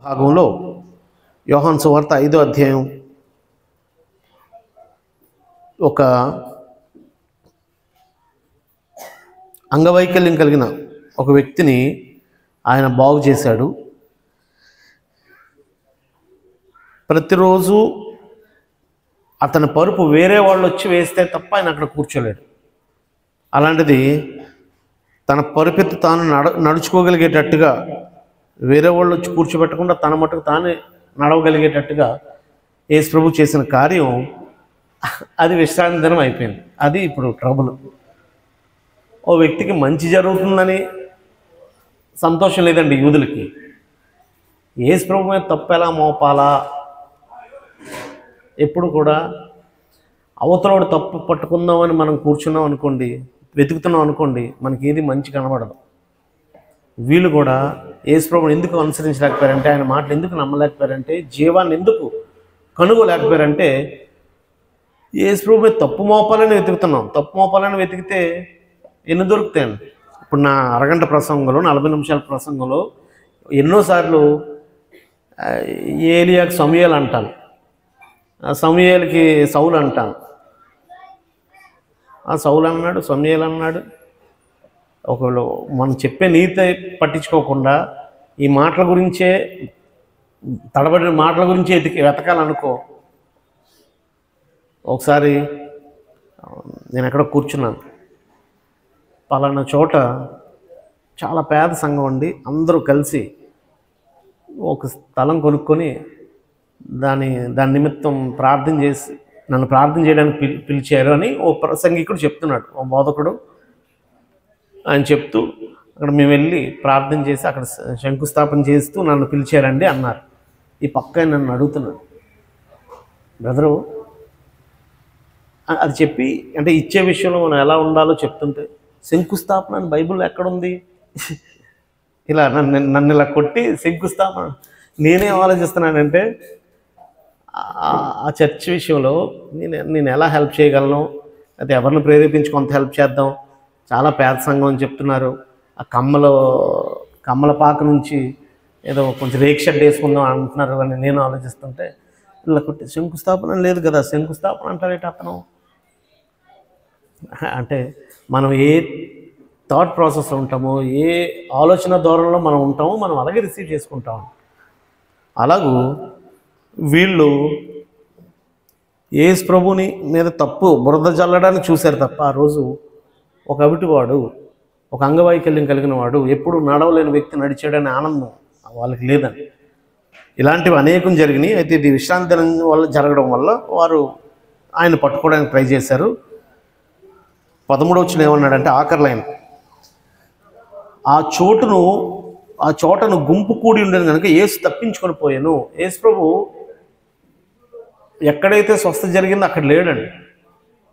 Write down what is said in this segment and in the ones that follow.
భాగంలో యోహాను సువార్త 5వ అధ్యాయం ఒక అంగవైకల్యం కలిగిన ఒక వ్యక్తిని ఆయన బాగు చేశాడు. ప్రతిరోజు అతని పరుపు వేరే వాళ్ళు వచ్చి వేస్తే తప్ప ఆయన అక్కడ కూర్చోలేడు. అలాంటిది తన పరుపెత్తి తాను నడుచుకోగలిగేటట్టుగా, వేరే వాళ్ళు వచ్చి కూర్చోబెట్టకుండా తన మటుకు తానే నడవగలిగేటట్టుగా యేసు ప్రభు చేసిన కార్యం అది విశ్రాంతి దినం అయిపోయింది. అది ఇప్పుడు ట్రబుల్. ఓ వ్యక్తికి మంచి జరుగుతుందని సంతోషం లేదండి యూదులకి. యేసు ప్రభు మీద తప్పు ఎలా మోపాలా? ఎప్పుడు కూడా అవతలోడు తప్పు పట్టుకుందామని మనం కూర్చున్నాం అనుకోండి, వెతుకుతున్నాం అనుకోండి, మనకి ఏది మంచి కనబడదు. వీళ్ళు కూడా యేసు ప్రభువుని ఎందుకు అనుసరించలేకపోయారంటే, ఆయన మాటలు ఎందుకు నమ్మలేకపోయారంటే, జీవాన్ని ఎందుకు కనుగోలేకపోయారంటే, యేసు ప్రభు మీద తప్పు మోపాలని వెతుకుతున్నాం. తప్పు మోపాలని వెతికితే ఎన్ని దొరుకుతాయండి? ఇప్పుడు నా అరగంట ప్రసంగంలో, 40 నిమిషాల ప్రసంగంలో ఎన్నోసార్లు ఏలియాకి సమూయేలు అంటాను, సమూయేలుకి సౌలు అంటాను. సౌలు అన్నాడు, సమూయేలు అన్నాడు. ఒకవేళ మనం చెప్పే నీతి పట్టించుకోకుండా ఈ మాటల గురించే, తడబడిన మాటల గురించే వెతకాలనుకో. ఒకసారి నేను ఎక్కడో కూర్చున్నాను, పలానా చోట చాలా పేద సంఘం అండి, అందరూ కలిసి ఒక స్థలం కొనుక్కొని దాని నిమిత్తం ప్రార్థన చేసి నన్ను ప్రార్థన చేయడానికి పిలిచారు అని ఓ ప్రసంగికుడు చెప్తున్నాడు, ఓ బోధకుడు. ఆయన చెప్తూ అక్కడ మేము వెళ్ళి ప్రార్థన చేసి అక్కడ శంకుస్థాపన చేస్తూ నన్ను పిలిచారండి అన్నారు. ఈ పక్క నన్ను అడుగుతున్నాడు, బ్రదరు అది చెప్పి, అంటే ఇచ్చే విషయంలో మనం ఎలా ఉండాలో చెప్తుంటే, శంకుస్థాపన అని బైబిల్లో ఎక్కడుంది? ఇలా నన్ను ఇలా కొట్టి శంకుస్థాపన. నేనేం ఆలోచిస్తున్నానంటే, ఆ చర్చ్ విషయంలో నేను ఎలా హెల్ప్ చేయగలను, అయితే ఎవరిని ప్రేరేపించి కొంత హెల్ప్ చేద్దాం, చాలా పేద సంఘం అని చెప్తున్నారు, ఆ కమ్మల పాక నుంచి ఏదో కొంచెం రేక్ షెడ్ వేసుకుందాం అంటున్నారు అని నేను ఆలోచిస్తుంటే, ఇలా కొట్టి శంకుస్థాపన లేదు కదా, శంకుస్థాపన అంటారేట అతను. అంటే మనం ఏ థాట్ ప్రాసెస్లో ఉంటామో, ఏ ఆలోచన ధోరణిలో మనం ఉంటామో, మనం అలాగే రిసీవ్ చేసుకుంటాం. అలాగూ వీళ్ళు యేసు ప్రభుని మీద తప్పు బురద జల్లడానికి చూశారు తప్ప, ఆ రోజు ఒక అవిటివాడు, ఒక అంగవైకల్యం కలిగిన వాడు, ఎప్పుడు నడవలేని వ్యక్తి నడిచాడనే ఆనందం వాళ్ళకి లేదని. ఇలాంటివి అనేకం జరిగినాయి. అయితే ఇది విశ్రాంతి దినం వల్ల జరగడం వల్ల వారు ఆయన పట్టుకోవడానికి ట్రై చేశారు. 13వ వచనం ఏమన్నాడంటే, ఆఖరి లైన్, ఆ చోటను గుంపు కూడి ఉండేది కనుక యేసు తప్పించుకొని పోయాను. యేసు ప్రభు ఎక్కడైతే స్వస్థ జరిగిందో అక్కడ లేడండి.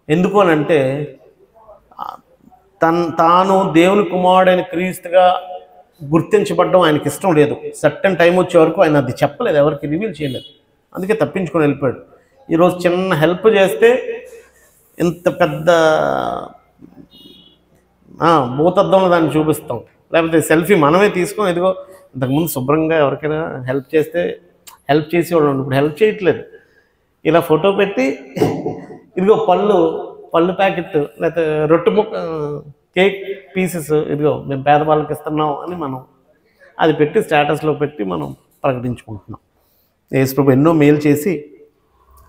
ఎందుకు అని అంటే, తాను దేవుని కుమారుడైన క్రీస్తుగా గుర్తించబడడం ఆయనకి ఇష్టం లేదు. సర్టెన్ టైం వచ్చే వరకు ఆయన అది చెప్పలేదు, ఎవరికి రివీల్ చేయలేదు. అందుకే తప్పించుకొని వెళ్ళిపోయాడు. ఈరోజు చిన్న హెల్ప్ చేస్తే ఇంత పెద్ద భూతద్దంలో దాన్ని చూపిస్తాం, లేకపోతే సెల్ఫీ మనమే తీసుకొని, ఇదిగో ఇంతకుముందు శుభ్రంగా ఎవరికైనా హెల్ప్ చేసేవాళ్ళు, ఇప్పుడు హెల్ప్ చేయట్లేదు. ఇలా ఫోటో పెట్టి, ఇదిగో పళ్ళు ప్యాకెట్, లేకపోతే రొట్టె ముక్క, కేక్ పీసెస్, ఇదిగో మేము పేదవాళ్ళకి ఇస్తున్నాం అని మనం అది పెట్టి స్టేటస్లో పెట్టి మనం ప్రకటించుకుంటున్నాం. యేసు ప్రభు ఎన్నో మేలు చేసి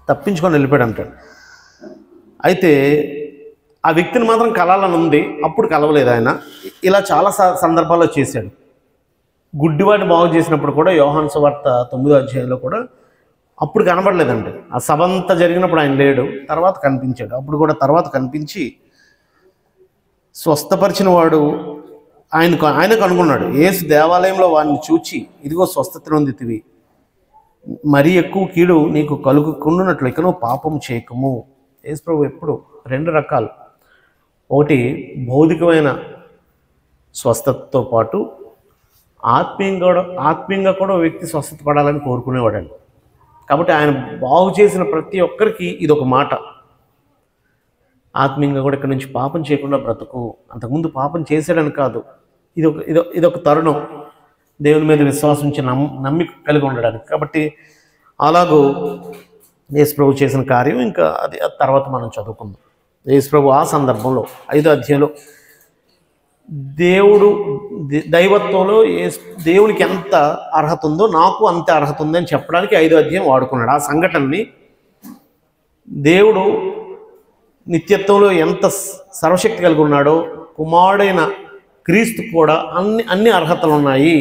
తప్పించుకొని వెళ్ళిపోయాడు అంటాడు. అయితే ఆ వ్యక్తిని మాత్రం కలాలని ఉంది, అప్పుడు కలవలేదు ఆయన. ఇలా చాలా సందర్భాల్లో చేశాడు. గుడ్డివాడిని బాగు చేసినప్పుడు కూడా యోహాను సువార్త 9వ అధ్యాయంలో కూడా అప్పుడు కనబడలేదండి. ఆ సభ అంతా జరిగినప్పుడు ఆయన లేడు, తర్వాత కనిపించాడు. అప్పుడు కూడా తర్వాత కనిపించి స్వస్థపరిచిన వాడు ఆయనకు అనుకున్నాడు. యేసు దేవాలయంలో వాడిని చూచి, ఇదిగో స్వస్థత నొందితివి, మరీ ఎక్కువ కీడు నీకు కలుగుకుండునట్లు ఇక నువ్వు పాపం చేయకము. యేసు ప్రభు ఎప్పుడు 2 రకాలు, ఒకటి భౌతికమైన స్వస్థతతో పాటు ఆత్మీయంగా కూడా వ్యక్తి స్వస్థత పడాలని కోరుకునేవాడండి. కాబట్టి ఆయన బాగు చేసిన ప్రతి ఒక్కరికి ఇదొక మాట, ఆత్మీయంగా కూడా ఇక్కడ నుంచి పాపం చేయకుండా బ్రతుకు. అంతకుముందు పాపం చేశాడని కాదు, ఇదొక తరుణం. దేవుని మీద విశ్వాసం ఉంచి నమ్మిక కలిగి ఉండడానికి. కాబట్టి అలాగూ యేసు ప్రభు చేసిన కార్యం ఇంకా అది తర్వాత మనం చదువుకుందాం. యేసు ప్రభు ఆ సందర్భంలో 5వ అధ్యాయంలో దైవత్వంలో దేవునికి ఎంత అర్హత ఉందో నాకు అంతే అర్హత ఉందని చెప్పడానికి 5వ అధ్యాయం వాడుకున్నాడు. ఆ సంఘటనని దేవుడు నిత్యత్వంలో ఎంత సర్వశక్తి కలిగి ఉన్నాడో కుమారుడైన క్రీస్తు కూడా అన్ని అర్హతలు ఉన్నాయి,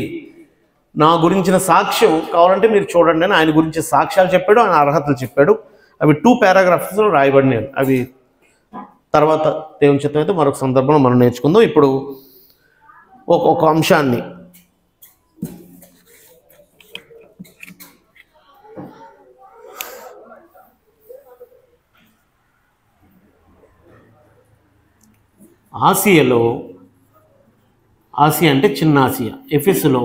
నా గురించిన సాక్ష్యం కావాలంటే మీరు చూడండి అని ఆయన గురించి సాక్ష్యాలు చెప్పాడు, ఆయన అర్హతలు చెప్పాడు. అవి 2 పారాగ్రాఫ్స్లో రాయబడినాయి. అవి తర్వాత దేవుని చిత్తం అయితే మరొక సందర్భంలో మనం నేర్చుకుందాం. ఇప్పుడు ఒక అంశాన్ని ఆసియా అంటే చిన్న ఆసియా, ఎఫెసులో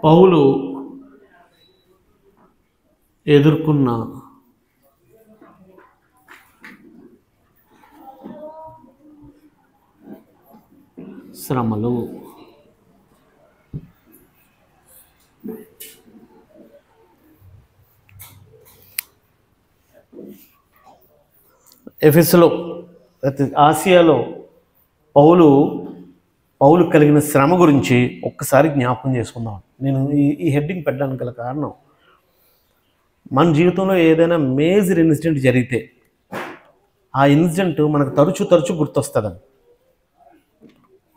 పౌలు ఎదుర్కొన్న శ్రమలు, ఎఫెసులో ఆసియాలో పౌలు కలిగిన శ్రమ గురించి ఒక్కసారి జ్ఞాపకం చేసుకుందాం. నేను ఈ హెడ్డింగ్ పెట్టడానికి గల కారణం, మన జీవితంలో ఏదైనా మేజర్ ఇన్సిడెంట్ జరిగితే ఆ ఇన్సిడెంట్ మనకు తరచూ గుర్తొస్తుందని.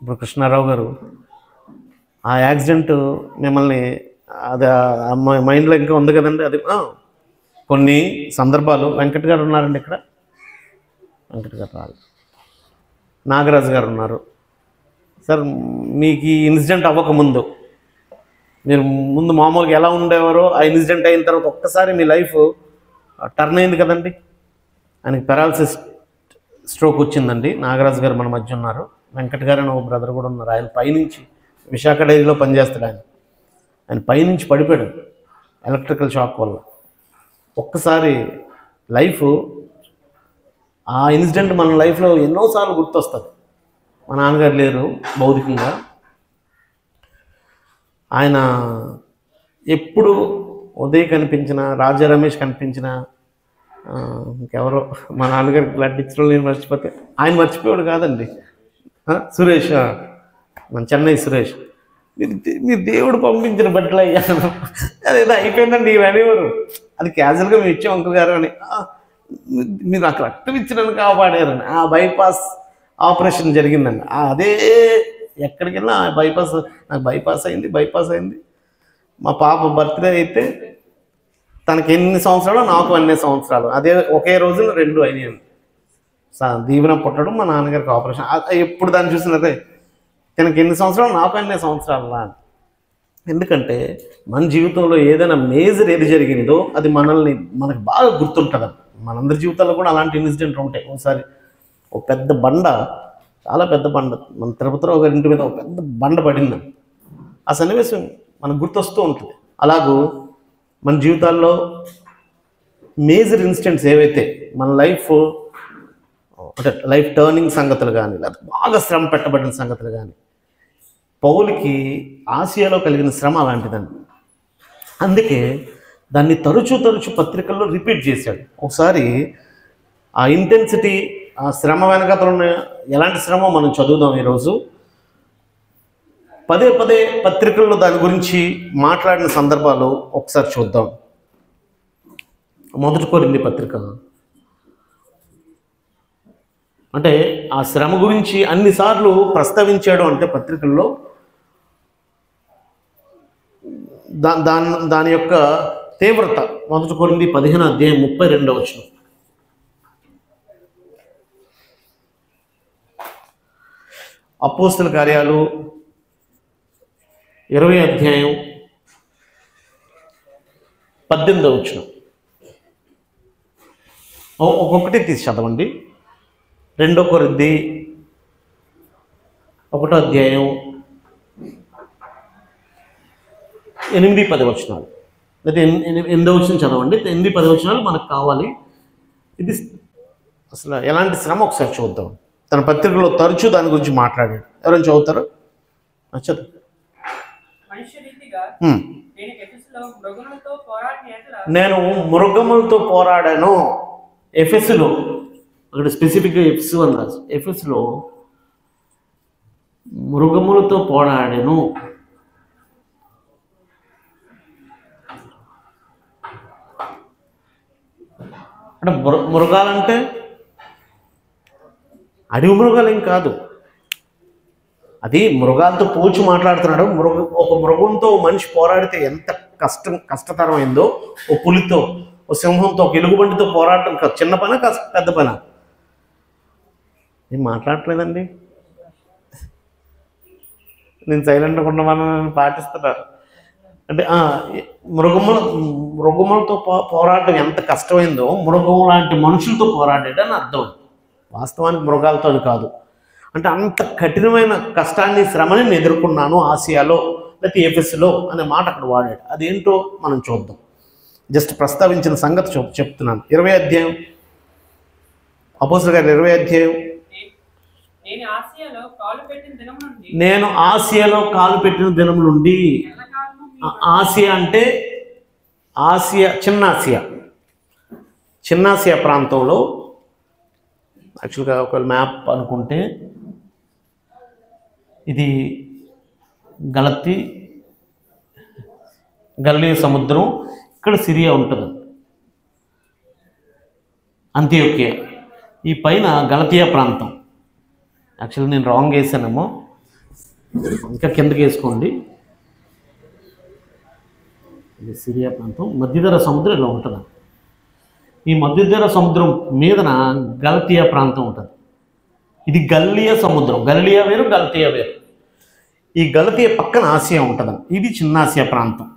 ఇప్పుడు కృష్ణారావు గారు ఆ యాక్సిడెంట్ మిమ్మల్ని అది మైండ్లో ఇంకా ఉంది కదండి. అది కొన్ని సందర్భాలు వెంకట్ గారు ఉన్నారండి ఇక్కడ, వెంకట్ గారు రాదు, నాగరాజు గారు ఉన్నారు. సార్ మీకు ఈ ఇన్సిడెంట్ అవ్వకముందు మీరు ముందు మామూలుగా ఎలా ఉండేవారో ఆ ఇన్సిడెంట్ అయిన తర్వాత ఒక్కసారి మీ లైఫ్ టర్న్ అయింది కదండి. ఆయనకి పెరాలసిస్ స్ట్రోక్ వచ్చిందండి. నాగరాజు గారు మన మధ్య ఉన్నారు, వెంకట్ గారు అని ఒక బ్రదర్ కూడా ఉన్నారు. ఆయన పైనుంచి విశాఖ డైరీలో పనిచేస్తాడు. ఆయన పైనుంచి పడిపోయాడు ఎలక్ట్రికల్ షాక్ వల్ల. ఒక్కసారి లైఫ్ ఆ ఇన్సిడెంట్ మన లైఫ్లో ఎన్నోసార్లు గుర్తొస్తుంది. మా నాన్నగారు లేరు భౌతికంగా, ఆయన ఎప్పుడు ఉదయ్ కనిపించిన, రాజా రమేష్ కనిపించిన, ఇంకెవరో మా నాన్నగారికి బ్లడ్ ఇచ్చడం నేను మర్చిపోతే ఆయన మర్చిపోయాడు కాదండి. సురేష్, మన చెన్నై సురేష్, మీరు దేవుడు పంపించిన బట్టలు అయ్యాను అదేదో అయిపోయిందండి ఇవనేవారు. అది క్యాజువల్గా మేము ఇచ్చాం అంకుల్ గారు అని, మీరు నాకు రక్తం ఇచ్చినని కాపాడారని. ఆ బైపాస్ ఆపరేషన్ జరిగిందండి. అదే ఎక్కడికి వెళ్ళినా నాకు బైపాస్ అయింది. మా పాప బర్త్డే అయితే తనకి ఎన్ని సంవత్సరాలు నాకు అన్ని సంవత్సరాలు, అదే ఒకే రోజున 2 అయినాయండి. దీవెన పుట్టడం, మా నాన్నగారికి ఆపరేషన్. ఎప్పుడు దాన్ని చూసినదే తనకి ఎన్ని సంవత్సరాలు నాకు అన్ని సంవత్సరాలు లా. ఎందుకంటే మన జీవితంలో ఏదైనా మేజర్ ఏది జరిగిందో అది మనకు బాగా గుర్తుంటుంది. మనందరి జీవితాల్లో కూడా అలాంటి ఇన్సిడెంట్లు ఉంటాయి. ఒకసారి ఒక పెద్ద బండ, చాలా పెద్ద బండ, మన తిరుపతిరావు గారి ఇంటి మీద ఒక పెద్ద బండ పడింది. ఆ సన్నివేశం మనకు గుర్తొస్తూ ఉంటుంది. అలాగూ మన జీవితాల్లో మేజర్ ఇన్సిడెంట్స్ ఏవైతే మన లైఫ్ టర్నింగ్ సంగతులు కానీ, లేదా బాగా శ్రమ పెట్టబడిన సంగతులు కానీ, పౌలుకి ఆసియాలో కలిగిన శ్రమ అలాంటిదండి. అందుకే దాన్ని తరచూ పత్రికల్లో రిపీట్ చేశాడు. ఒకసారి ఆ ఇంటెన్సిటీ, ఆ శ్రమ వెనకతలు ఎలాంటి శ్రమ మనం చదువుదాం ఈరోజు. పదే పత్రికల్లో దాని గురించి మాట్లాడిన సందర్భాలు ఒకసారి చూద్దాం. 1 కొరింథీ పత్రిక, అంటే ఆ శ్రమ గురించి అన్నిసార్లు ప్రస్తావించాడు అంటే పత్రికల్లో దాని యొక్క తీవ్రత. 1 కొరింథీ 15వ అధ్యాయం 32వ వచనం. అపోస్తల కార్యాలు 20వ అధ్యాయం 18వ వచనం. ఒక్కొక్కటి తీసి చదవండి. 2 కొరింథీ 1వ అధ్యాయం 8-10 వచనాలు. అయితే 8వ వచనం చదవండి. 8-10 వచనాలు మనకు కావాలి. ఇది అసలు ఎలాంటి శ్రమ ఒకసారి చూద్దాం. తన పత్రికలో తరచూ దాని గురించి మాట్లాడాడు. ఎవరైనా చదువుతారు? చదువు. నేను మృగములతో పోరాడాను. ఎఫెసులో అక్కడ స్పెసిఫిక్గా ఎఫెసు అని రాసు. ఎఫెసులో మృగములతో పోరాడాను. అంటే మృగాలంటే అడవి మృగాలు ఏం కాదు. అది మృగాలతో పోల్చి మాట్లాడుతున్నాడు. ఒక మృగంతో మనిషి పోరాడితే ఎంత కష్టతరమైందో, ఓ పులితో, ఓ సింహంతో, ఒక ఎలుగుబంటితో పోరాడటం కాదు. చిన్న పని కాదు, పెద్ద పని. ఏం మాట్లాడట్లేదండి. నేను సైలెంట్గా ఉండమని పాటిస్తున్నారు. అంటే మృగములతో పోరాటం ఎంత కష్టమైందో మృగం లాంటి మనుషులతో పోరాడాడని అర్థం. వాస్తవానికి మృగాలతో కాదు. అంటే అంత కఠినమైన కష్టాన్ని, శ్రమని నేను ఎదుర్కొన్నాను ఆసియాలో, లేకపోతే ఎఫెసులో అనే మాట అక్కడ వాడాడు. అదేంటో మనం చూద్దాం. జస్ట్ ప్రస్తావించిన సంగతి చెప్తున్నాను. 20వ అధ్యాయం, అపోస్తలుల కార్యాలు 20వ అధ్యాయం. నేను ఆసియాలో కాలు పెట్టిన దినం నుండి. ఆసియా అంటే చిన్న ఆసియా ప్రాంతంలో, యాక్చువల్గా ఒక మ్యాప్ అనుకుంటే ఇది గలిలయ సముద్రం, ఇక్కడ సిరియా ఉంటుంది, అంత్యోకియా. ఈ పైన గలతియా ప్రాంతం. యాక్చువల్గా నేను రాంగ్ వేసానేమో, ఇంకా కిందకి వేసుకోండి. ఇది సిరియా ప్రాంతం. మధ్యధరా సముద్రం ఇలా ఉంటుంది. ఈ మధ్యధరా సముద్రం మీదన గలతియా ప్రాంతం ఉంటుంది. ఇది గలిలయ సముద్రం. గలిలయ వేరు, గలతియా వేరు. ఈ గలతియా పక్కన ఆసియా ఉంటుంది. ఇది చిన్న ఆసియా ప్రాంతం.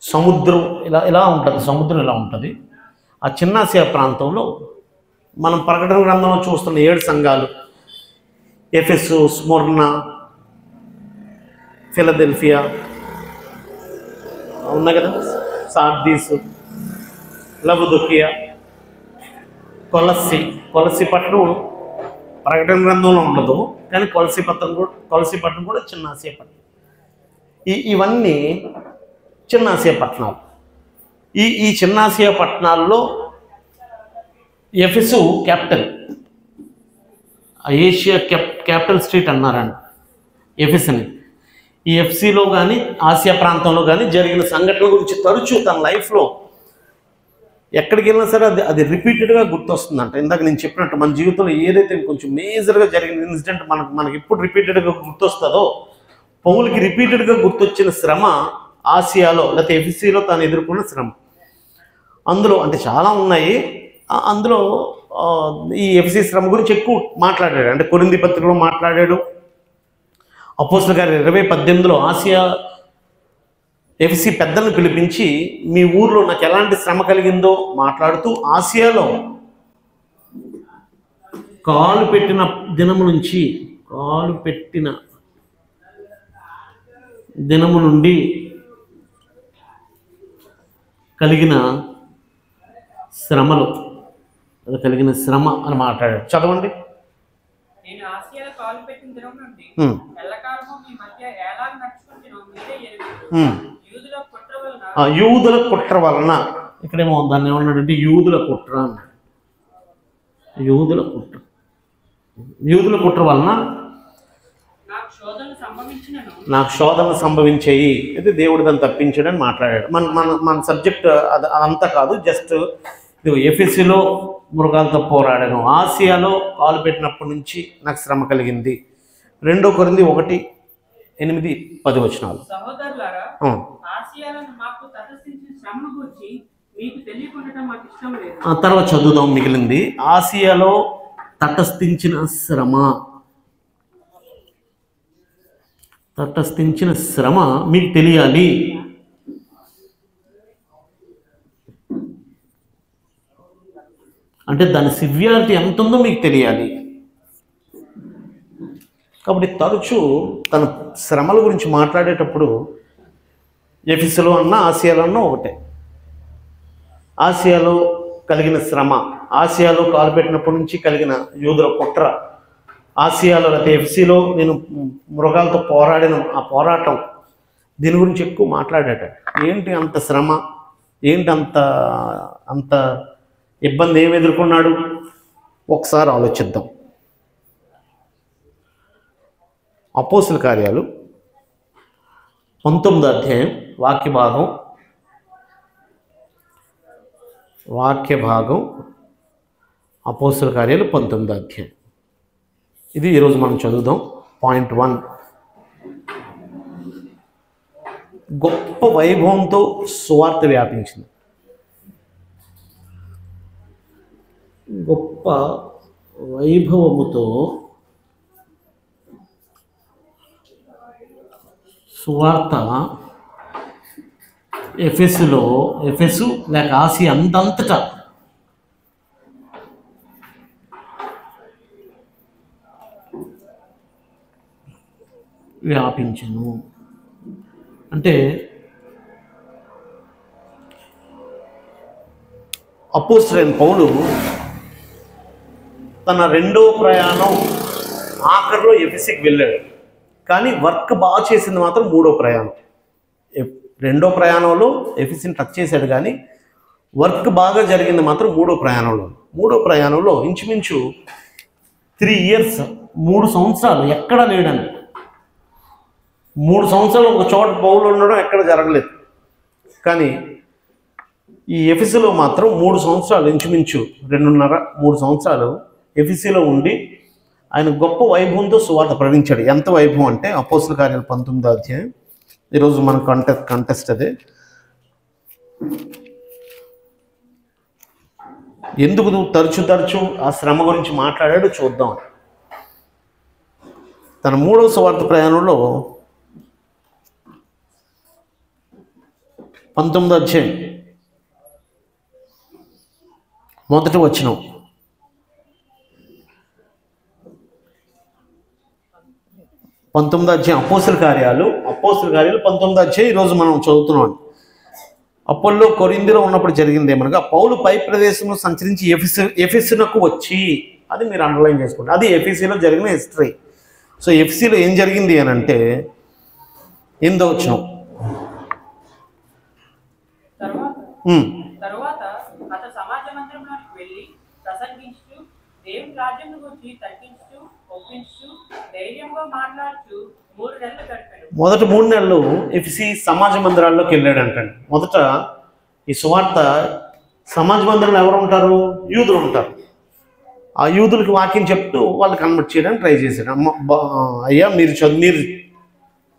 సముద్రం ఇలా ఉంటుంది. సముద్రం ఇలా ఉంటుంది. ఆ చిన్న ఆసియా ప్రాంతంలో మనం ప్రకటన గ్రంథంలో చూస్తున్న 7 సంఘాలు, ఎఫెసు, స్ముర్నా, ఫిలదెల్ఫియా ఉన్నాయి కదా, సార్దీసు, లవొదికయ, కొలస్సి పట్టణం ప్రకటన గ్రంథంలో ఉండదు, కానీ కొలసి పట్టణం కూడా చిన్న ఆసియా పట్టణం. ఇవన్నీ చిన్న ఆసియా పట్టణాలు. ఈ చిన్న ఆసియా పట్టణాల్లో ఎఫెసు క్యాపిటల్. ఏషియా క్యాపిటల్ స్ట్రీట్ అన్నారండి ఎఫెస్ని. ఈ ఎఫ్సిలో కానీ ఆసియా ప్రాంతంలో కానీ జరిగిన సంఘటనల గురించి తరచూ తన లైఫ్లో ఎక్కడికి వెళ్ళినా సరే అది రిపీటెడ్గా గుర్తొస్తుందంట. ఇందాక నేను చెప్పినట్టు మన జీవితంలో ఏదైతే కొంచెం మేజర్గా జరిగిన ఇన్సిడెంట్ మనకి ఎప్పుడు రిపీటెడ్గా గుర్తొస్తుందో, పౌలుకి రిపీటెడ్గా గుర్తొచ్చిన శ్రమ ఆసియాలో లేకపోతే ఎఫ్సిలో తాను ఎదుర్కొన్న శ్రమ. అందులో అంటే చాలా ఉన్నాయి. అందులో ఈ ఎఫ్సి శ్రమ గురించి ఎక్కువ మాట్లాడాడు. అంటే కొరింథీ పత్రికలో మాట్లాడాడు. అపోస్తలుల కార్యాలు 20:18 ఆసియా ఎఫ్సి పెద్దలను పిలిపించి మీ ఊర్లో నాకు ఎలాంటి శ్రమ కలిగిందో మాట్లాడుతూ, ఆసియాలో కాలు పెట్టిన దినము నుండి కలిగిన శ్రమ అని మాట్లాడాడు. చదవండి. యూదుల కుట్ర వలన, ఇక్కడేమో దాన్ని ఏమన్నాడంటే యూదుల కుట్ర అన్నాడు. యూదుల కుట్ర వలన నాకు శోధనలు సంభవించాయి. అయితే దేవుడు దాన్ని తప్పించాడని మాట్లాడాడు. మన సబ్జెక్ట్ అదంతా కాదు. జస్ట్ ఎఫెసులో మృగాలతో పోరాడాను, ఆసియాలో కాలు పెట్టినప్పటి నుంచి నాకు శ్రమ కలిగింది. 2 కొరింథీ 1:8-10 వచనాలు. తర్వాత చదువుదాం మిగిలింది. ఆసియాలో తటస్థించిన శ్రమ మీకు తెలియాలి. అంటే దాని సివియారిటీ ఎంత ఉందో మీకు తెలియాలి. కాబట్టి తరచూ తన శ్రమల గురించి మాట్లాడేటప్పుడు ఎఫెసులో అన్నా ఆసియాలో అన్నా ఒకటే. ఆసియాలో కలిగిన శ్రమ, ఆసియాలో కాలుపెట్టినప్పటి నుంచి కలిగిన యూదుల కుట్ర, ఆసియాలో లేకపోతే ఎఫ్సీలో నేను మృగాలతో పోరాడిన ఆ పోరాటం, దీని గురించి ఎక్కువ మాట్లాడాడు. ఏంటి అంత శ్రమ, ఏంటి అంత అంత ఇబ్బంది, ఏమి ఎదుర్కొన్నాడు ఒకసారి ఆలోచిద్దాం. అపోస్తుల కార్యాలు 19వ అధ్యాయం వాక్య భాగం అపోస్తుల కార్యాలు 19వ అధ్యాయం. ఇది ఈరోజు మనం చదువుదాం. పాయింట్ 1, గొప్ప వైభవంతో సువార్త వ్యాపించింది. గొప్ప వైభవముతో సువార్త ఎఫెసు లేక ఆసియా అంతటా వ్యాపించను. అంటే అపోస్తలుడైన పౌలు తన రెండో ప్రయాణం ఆఖరిలో ఎఫెసుకి వెళ్ళాడు. కానీ వర్క్ బాగా చేసింది మాత్రం మూడో ప్రయాణం. రెండో ప్రయాణంలో ఎఫెసుని టచ్ చేశాడు, కానీ వర్క్ బాగా జరిగింది మాత్రం మూడో ప్రయాణంలో ఇంచుమించు 3 years 3 సంవత్సరాలు ఎక్కడా లేడండి. 3 సంవత్సరాలు ఒక చోట పౌలు ఉండడం ఎక్కడ జరగలేదు. కానీ ఈ ఎఫెసులో మాత్రం 3 సంవత్సరాలు, ఇంచుమించు 2.5-3 సంవత్సరాలు ఎఫెసులో ఉండి ఆయన గొప్ప వైభవంతో సువార్త ప్రకటించాడు. ఎంత వైభవం అంటే అపోస్తుల కార్యాలు 19వ అధ్యాయం. ఈరోజు మన కంటెస్ట్ అదే. ఎందుకు తరచు ఆ శ్రమ గురించి మాట్లాడాడు చూద్దాం. తన 3వ సువార్త ప్రయాణంలో 19వ అధ్యాయం 1వ వచనం, అపోస్తుల కార్యాలు 19వ అధ్యాయం ఈరోజు మనం చదువుతున్నాం. అపోల్లో కొరింథీలో ఉన్నప్పుడు జరిగింది ఏమనగా, పౌలు పై ప్రదేశంలో సంచరించి ఎఫెసునకు వచ్చి, అది మీరు అండర్లైన్ చేసుకోండి, అది ఎఫెసీలో జరిగిన హిస్టరీ. సో ఎఫెసీలో ఏం జరిగింది అని అంటే 8వ వచనం, తరువాత అతడు సమాజ మందిరంలోకి వెళ్ళి ప్రసంగించుచు, దేవుని రాజ్యమును గురించి తర్కించుచు, ఒప్పించుచు, ధైర్యంగా మాట్లాడుచు 3 నెలలు గడిపాడు. మొదట 3 నెలలు ఎఫెసీ సమాజ మందిరాల్లోకి వెళ్ళాడు అంటండి. మొదట ఈ సువార్త సమాజ మందిరంలో ఎవరు ఉంటారు? యూదులు ఉంటారు. ఆ యూదులకి వాక్యం చెప్తూ వాళ్ళు కన్వర్ట్ చేయడానికి ట్రై చేశాడు. అయ్యా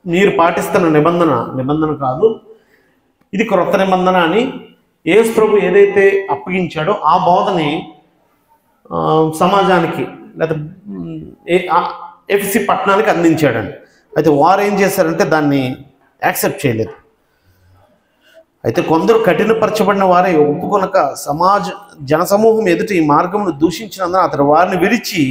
మీరు పాటిస్తున్న నిబంధన కాదు, ఇది క్రొత్త నిబంధన అని యేసు ప్రభు ఏదైతే అప్పగించాడో ఆ బోధని సమాజానికి లేదా ఎఫెసీ పట్టణానికి అందించాడండి. అయితే వారు ఏం చేశారంటే దాన్ని యాక్సెప్ట్ చేయలేదు. అయితే కొందరు కఠినపరచబడిన వారే ఒప్పుకొనక జనసమూహం ఎదుట ఈ మార్గమును దూషించినందున అతడు వారిని విడిచి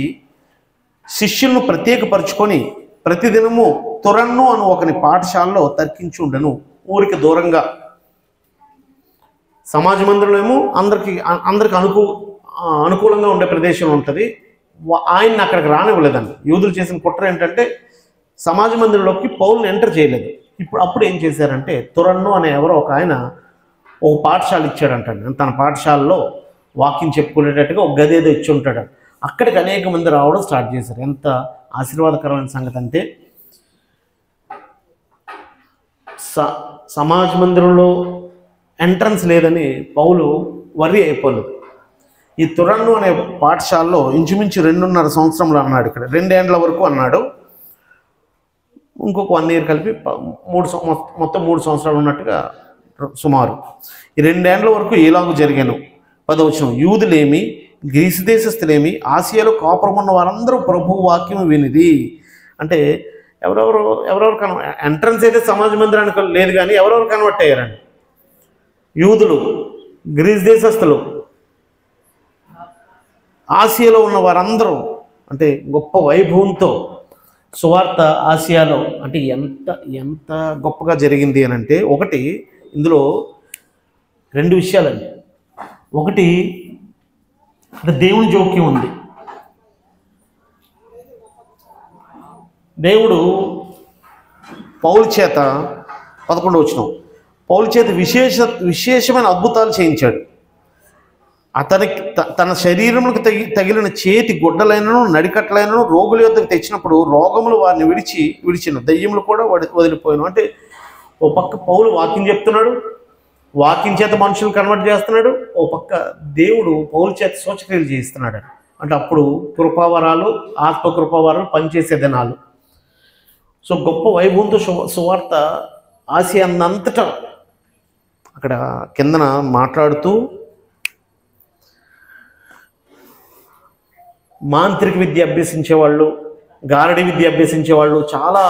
శిష్యులను ప్రత్యేకపరుచుకొని ప్రతిదినము తురన్ను అను ఒకని పాఠశాలలో తర్కించి ఉండను. ఊరికి దూరంగా, సమాజ మందిరంలో ఏమో అందరికి అనుకూలంగా ఉండే ప్రదేశం ఉంటుంది. ఆయన్ని అక్కడికి రానివ్వలేదండి. యూదులు చేసిన కుట్ర ఏంటంటే సమాజ మందిరంలోకి పౌలుని ఎంటర్ చేయలేదు. అప్పుడు ఏం చేశారంటే తురన్ను అనే ఎవరో ఒక ఆయన ఒక పాఠశాల ఇచ్చాడంటండి. తన పాఠశాలలో వాక్యం చెప్పుకునేటట్టుగా ఒక గది ఏదో ఇచ్చి ఉంటాడు. అక్కడికి అనేక మంది రావడం స్టార్ట్ చేశారు. ఎంత ఆశీర్వాదకరమైన సంగతి అంటే సమాజ మందిరంలో ఎంట్రన్స్ లేదని పౌలు వర్రీ అయిపోలేదు. ఈ తురన్ను అనే పాఠశాలలో ఇంచుమించు 2.5 సంవత్సరంలో అన్నాడు. ఇక్కడ 2 ఏండ్ల వరకు అన్నాడు. ఇంకొక 1 year కలిపి మొత్తం 3 సంవత్సరాలు ఉన్నట్టుగా సుమారు. ఈ 2 ఏండ్ల వరకు ఇలాగ జరిగాను. 10వ వచనం, యూదులేమి గ్రీసు దేశస్తులేమి ఆసియాలో కాపురం ఉన్న వారందరూ ప్రభు వాక్యం వినిది. అంటే ఎవరెవరు ఎంట్రన్స్ అయితే సమాజ మందిరానికి లేదు, కానీ ఎవరెవరు కన్వర్ట్ అయ్యారండి? యూదులు, గ్రీస్ దేశస్తులు, ఆసియాలో ఉన్న వారందరూ. అంటే గొప్ప వైభవంతో సువార్త ఆసియాలో అంటే ఎంత ఎంత గొప్పగా జరిగింది అని అంటే, ఒకటి ఇందులో రెండు విషయాలండి. ఒకటి అంటే దేవుని జోక్యం ఉంది. దేవుడు పౌలు చేత 11వ వచనం, పౌలు చేత విశేషమైన అద్భుతాలు చేయించాడు. అతనికి తన శరీరములకు తగిలిన చేతి గుడ్డలైనను నడికట్లైనను రోగుల యొద్దకు తెచ్చినప్పుడు రోగములు వారిని విడిచిన దయ్యములు కూడా వదిలిపోయాను. అంటే ఓ పక్క పౌలు వాక్యం చెప్తున్నాడు, వాక్యం చేత మనుషులు కన్వర్ట్ చేస్తున్నాడు, ఓ పక్క దేవుడు పౌలు చేత సూచక్రియలు చేయిస్తున్నాడు. అంటే అప్పుడు కృపావరాలు, ఆత్మకృపావరాలు పనిచేసే దినాలు. సో గొప్ప వైభవంతో సువార్త ఆసియా అంతటా అక్కడ కిందన మాట్లాడుతూ, మాంత్రిక విద్య అభ్యసించేవాళ్ళు, గారడి విద్య అభ్యసించేవాళ్ళు చాలా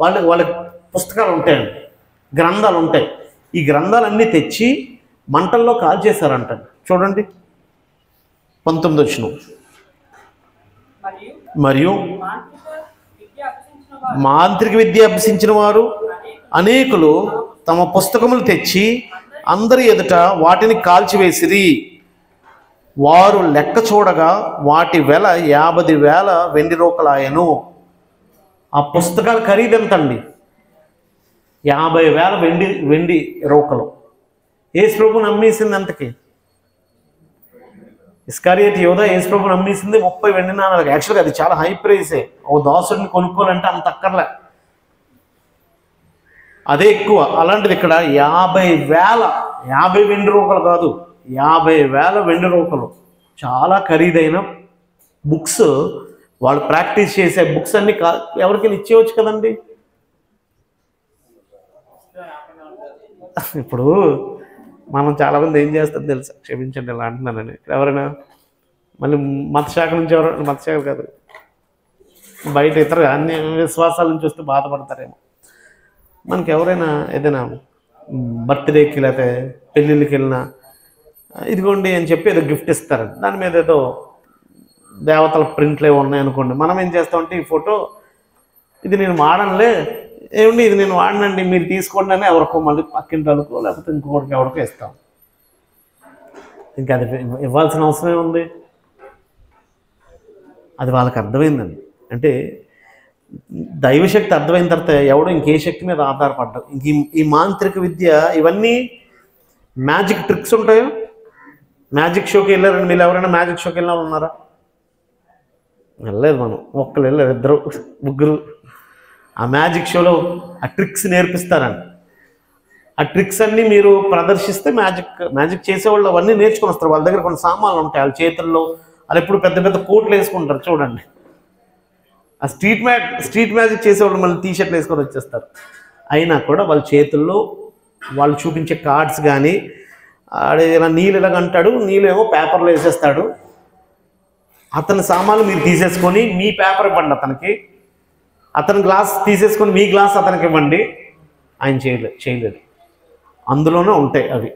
వాళ్ళ పుస్తకాలు ఉంటాయండి, గ్రంథాలు ఉంటాయి. ఈ గ్రంథాలన్నీ తెచ్చి మంటల్లో కాల్చేశారంట. చూడండి 19వ వచనం. మరియు మాంత్రిక విద్య అభ్యసించిన వారు అనేకులు తమ పుస్తకములు తెచ్చి అందరి ఎదుట వాటిని కాల్చివేసిరి. వారు లెక్క చూడగా వాటి వెల 50,000 వెండి రూకలాయను. ఆ పుస్తకాల ఖరీదు ఎంతండి? 50,000 వెండి రూకలు. యేసు ప్రభువుని అమ్మేసింది ఎంతకి? ఇస్కరియోతు యోధా యేసు ప్రభువుని అమ్మేసింది 30 వెండి నాణాలకు. యాక్చువల్గా అది చాలా హై ప్రైసే. ఓ దాసుడిని కొనుక్కోవాలంటే అంత అక్కర్లే, అదే ఎక్కువ. అలాంటిది ఇక్కడ 50,000, 50 వెండి రూకలు కాదు, 50,000 వెండి రూకలు. చాలా ఖరీదైన బుక్స్, వాళ్ళు ప్రాక్టీస్ చేసే బుక్స్ అన్ని ఎవరికైనా ఇచ్చేవచ్చు కదండి. ఇప్పుడు మనం చాలామంది ఏం చేస్తాం తెలుసా, క్షమించండి ఇలా అంటున్నానని, ఎవరైనా మళ్ళీ మతశాఖ నుంచి ఎవరైనా, మతశాఖ కాదు బయట ఇతర అన్ని విశ్వాసాల నుంచి వస్తే బాధపడతారేమో. మనకి ఎవరైనా ఏదైనా బర్త్డేకి లేకపోతే పెళ్ళిళ్ళకి వెళ్ళినా ఇదిగోండి అని చెప్పి ఏదో గిఫ్ట్ ఇస్తారు, దాని మీద ఏదో దేవతల ప్రింట్లు ఏమి ఉన్నాయనుకోండి. మనం ఏం చేస్తామంటే ఈ ఫోటో ఇది నేను వాడనులే, ఏమండి ఇది నేను వాడినండి మీరు తీసుకోండి అని ఎవరికో మళ్ళీ పక్కింటోళ్ళకో లేకపోతే ఇంకొకరికి ఎవరికో ఇస్తాం. ఇంకా అది ఇవ్వాల్సిన అవసరమే ఉంది. అది వాళ్ళకి అర్థమైందండి. అంటే దైవశక్తి అర్థమైన తర్వాత ఎవడో ఇంకే శక్తి మీద ఆధారపడ్డాం. ఇంక ఈ మాంత్రిక విద్య ఇవన్నీ మ్యాజిక్ ట్రిక్స్ ఉంటాయో. మ్యాజిక్ షోకి వెళ్ళారండి మీరు? ఎవరైనా మ్యాజిక్ షోకి వెళ్ళిన ఉన్నారా? వెళ్ళలేదు. మనం ఒక్కరు వెళ్ళారు, 2 3. ఆ మ్యాజిక్ షోలో ఆ ట్రిక్స్ నేర్పిస్తారండి. ఆ ట్రిక్స్ అన్నీ మీరు ప్రదర్శిస్తే మ్యాజిక్ చేసేవాళ్ళు అవన్నీ నేర్చుకొని వస్తారు. వాళ్ళ దగ్గర కొన్ని సామాన్లు ఉంటాయి, వాళ్ళ చేతుల్లో వాళ్ళు ఎప్పుడు పెద్ద పెద్ద కోట్లు వేసుకుంటారు చూడండి. ఆ స్ట్రీట్ మ్యాజిక్ చేసేవాళ్ళు మళ్ళీ టీషర్ట్లు వేసుకొని వచ్చేస్తారు. అయినా కూడా వాళ్ళ చేతుల్లో వాళ్ళు చూపించే కార్డ్స్ కానీ, ఇలా నీళ్ళు ఇలాగ అంటాడు, నీళ్ళు ఏమో పేపర్లో వేసేస్తాడు. అతని సామాన్లు మీరు తీసేసుకొని మీ పేపర్ ఇవ్వండి అతనికి, అతని గ్లాస్ తీసేసుకొని మీ గ్లాస్ అతనికి ఇవ్వండి. ఆయన చేయలేడు. అందులోనే ఉంటాయి అవి.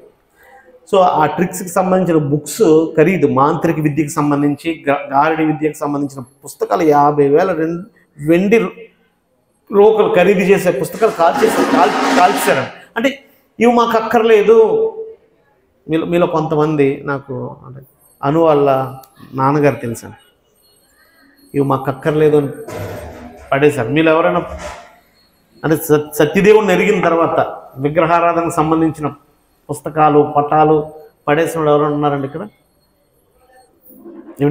సో ఆ ట్రిక్స్కి సంబంధించిన బుక్స్ ఖరీదు, మాంత్రిక విద్యకు సంబంధించి, గారడి విద్యకు సంబంధించిన పుస్తకాలు 50,000 వెండి రూకలు ఖరీదు చేసే పుస్తకాలు కాల్చేశారండి. అంటే ఇవి మాకు అక్కర్లేదు. మీలో కొంతమంది, నాకు అంటే అను వాళ్ళ నాన్నగారు తెలుసండి, ఇవి మాకు అక్కర్లేదు అని పడేశారు. మీరు ఎవరైనా అంటే సత్యదేవుని ఎరిగిన తర్వాత విగ్రహారాధనకు సంబంధించిన పుస్తకాలు పటాలు పడేసిన వాళ్ళు ఎవరైనా ఉన్నారండి ఇక్కడ?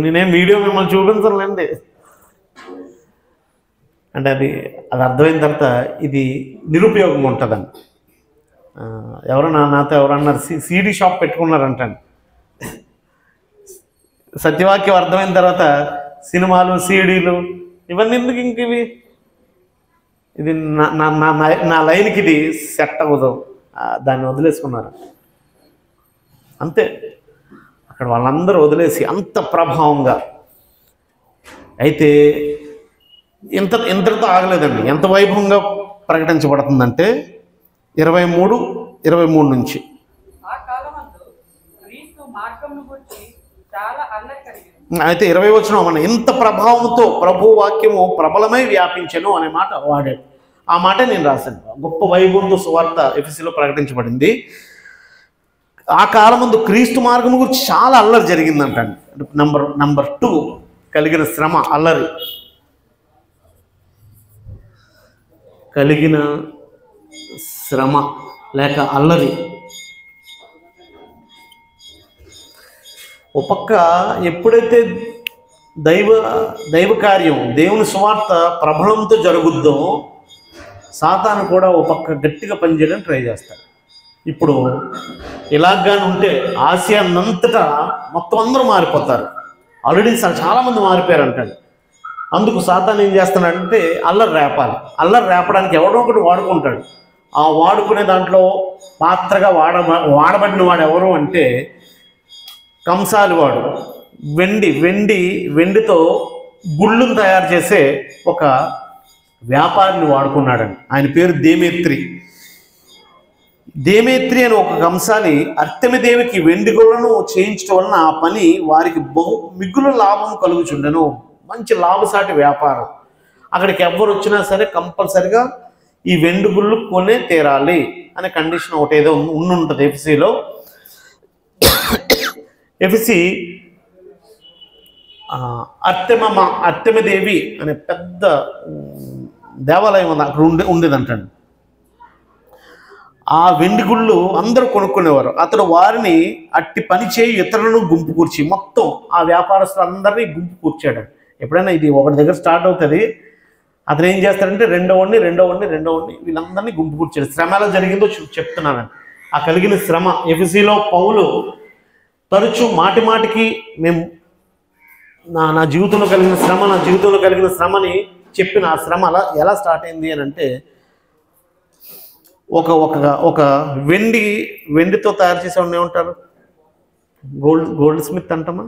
నేనేం వీడియో మిమ్మల్ని చూపించలేండి. అంటే అది అర్థమైన తర్వాత ఇది నిరుపయోగం ఉంటుందండి. ఎవరన్నా నాతో ఎవరన్నారు సీడీ షాప్ పెట్టుకున్నారంటండి. సత్యవాక్యం అర్థమైన తర్వాత సినిమాలు, సీడీలు ఇవన్నీ ఎందుకు? ఇంక ఇది నా లైన్కి ఇది సెట్ అవ్వదు, దాన్ని వదిలేసుకున్నారు అంతే. అక్కడ వాళ్ళందరూ వదిలేసి అంత ప్రభావంగా. అయితే ఇంతటితో ఆగలేదండి. ఎంత వైభవంగా ప్రకటించబడుతుందంటే 23 నుంచి ఆ కాలమందు క్రీస్తు మార్గమును గురించి చాలా అల్లరి కలిగింది. అయితే 20 వచనం మన ఇంత ప్రభావంతో ప్రభు వాక్యము ప్రబలమై వ్యాపించెను అనే మాట వాడాడు. ఆ మాట నేను రాశాను. గొప్ప వైభవంతో సువార్త ఎఫెసీలో ప్రకటించబడింది. ఆ కాలం ముందు క్రీస్తు మార్గం గురించి చాలా అల్లరి జరిగిందంటండి. నంబర్ 2 కలిగిన శ్రమ, అల్లరి కలిగిన శ్రమ లేక అల్లరి. ఒక పక్క ఎప్పుడైతే దైవ కార్యం దేవుని సువార్త ప్రబలంతో జరుగుద్దో సాతాను కూడా ఒక పక్క గట్టిగా పనిచేయడానికి ట్రై చేస్తాడు. ఇప్పుడు ఇలాగానే ఉంటే ఆసియానంతటా మొత్తం అందరూ మారిపోతారు. ఆల్రెడీ చాలామంది మారిపోయారు అంటాడు. అందుకు సాతాను ఏం చేస్తున్నాడంటే అల్లరి రేపాలి. అల్లరి రేపడానికి ఎవడో ఒకటి వాడుకుంటాడు. ఆ వాడుకునే దాంట్లో పాత్రగా వాడబడిన వాడు ఎవరు అంటే కంసాలి వాడు. వెండితో గుళ్ళును తయారు చేసే ఒక వ్యాపారిని వాడుకున్నాడని. ఆయన పేరు దేమేత్రి అని ఒక కంసాలి అర్తెమిదేవికి వెండి గుళ్ళను చేయించడం వలన ఆ పని వారికి మిగులు లాభం కలుగుచుండెను. మంచి లాభసాటి వ్యాపారం. అక్కడికి ఎవరు వచ్చినా సరే కంపల్సరిగా ఈ వెండి గుళ్ళు కొనే తీరాలి అనే కండిషన్ ఒకటి ఏదో ఉంటుంది ఎఫ్సీలో. ఎఫ్సీ అర్తెమిదేవి అనే పెద్ద దేవాలయం అక్కడ ఉండేదంటండి. ఆ వెండి గుళ్ళు అందరూ కొనుక్కునేవారు. అతడు వారిని అట్టి పని చేయి ఇతరులను గుంపు కూర్చి మొత్తం ఆ వ్యాపారస్తులందరినీ గుంపు కూర్చాడు. ఎప్పుడైనా ఇది ఒకటి దగ్గర స్టార్ట్ అవుతుంది, అతను ఏం చేస్తాడంటే రెండో వాడిని వీళ్ళందరినీ గుంపు కూర్చాడు. శ్రమ ఎలా జరిగిందో చెప్తున్నాను. ఆ కలిగిన శ్రమ ఎఫెసీలో పౌలు తరచూ మాటికి మేము నా జీవితంలో కలిగిన శ్రమని చెప్పిన ఆ శ్రమ ఎలా స్టార్ట్ అయింది అని అంటే ఒక వెండితో తయారు చేసేవాడిని ఏమంటారు? గోల్డ్ స్మిత్ అంటామా?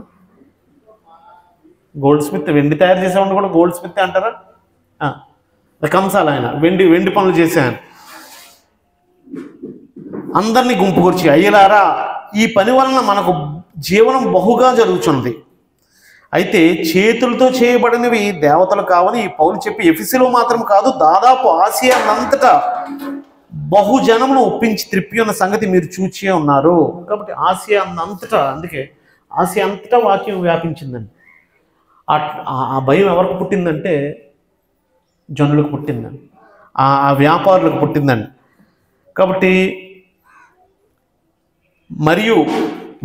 గోల్డ్ స్మిత్, వెండి తయారు చేసేవాడిని కూడా గోల్డ్ స్మిత్ అంటారా? కంసాల ఆయన వెండి పనులు చేశాను. అందరినీ గుంపు కూర్చి, అయ్యలారా ఈ పని వలన మనకు జీవనం బహుగా జరుగుతున్నది. అయితే చేతులతో చేయబడినవి దేవతలు కావని ఈ పౌలు చెప్పి ఎఫెసీలో మాత్రం కాదు దాదాపు ఆసియానంతటా బహుజనమును ఒప్పించి త్రిప్పి ఉన్న సంగతి మీరు చూచే ఉన్నారు. కాబట్టి ఆసియా అంతటా వాక్యం వ్యాపించిందండి. ఆ భయం ఎవరికి పుట్టిందంటే జనులకు పుట్టిందండి, ఆ వ్యాపారులకు పుట్టిందండి. కాబట్టి మరియు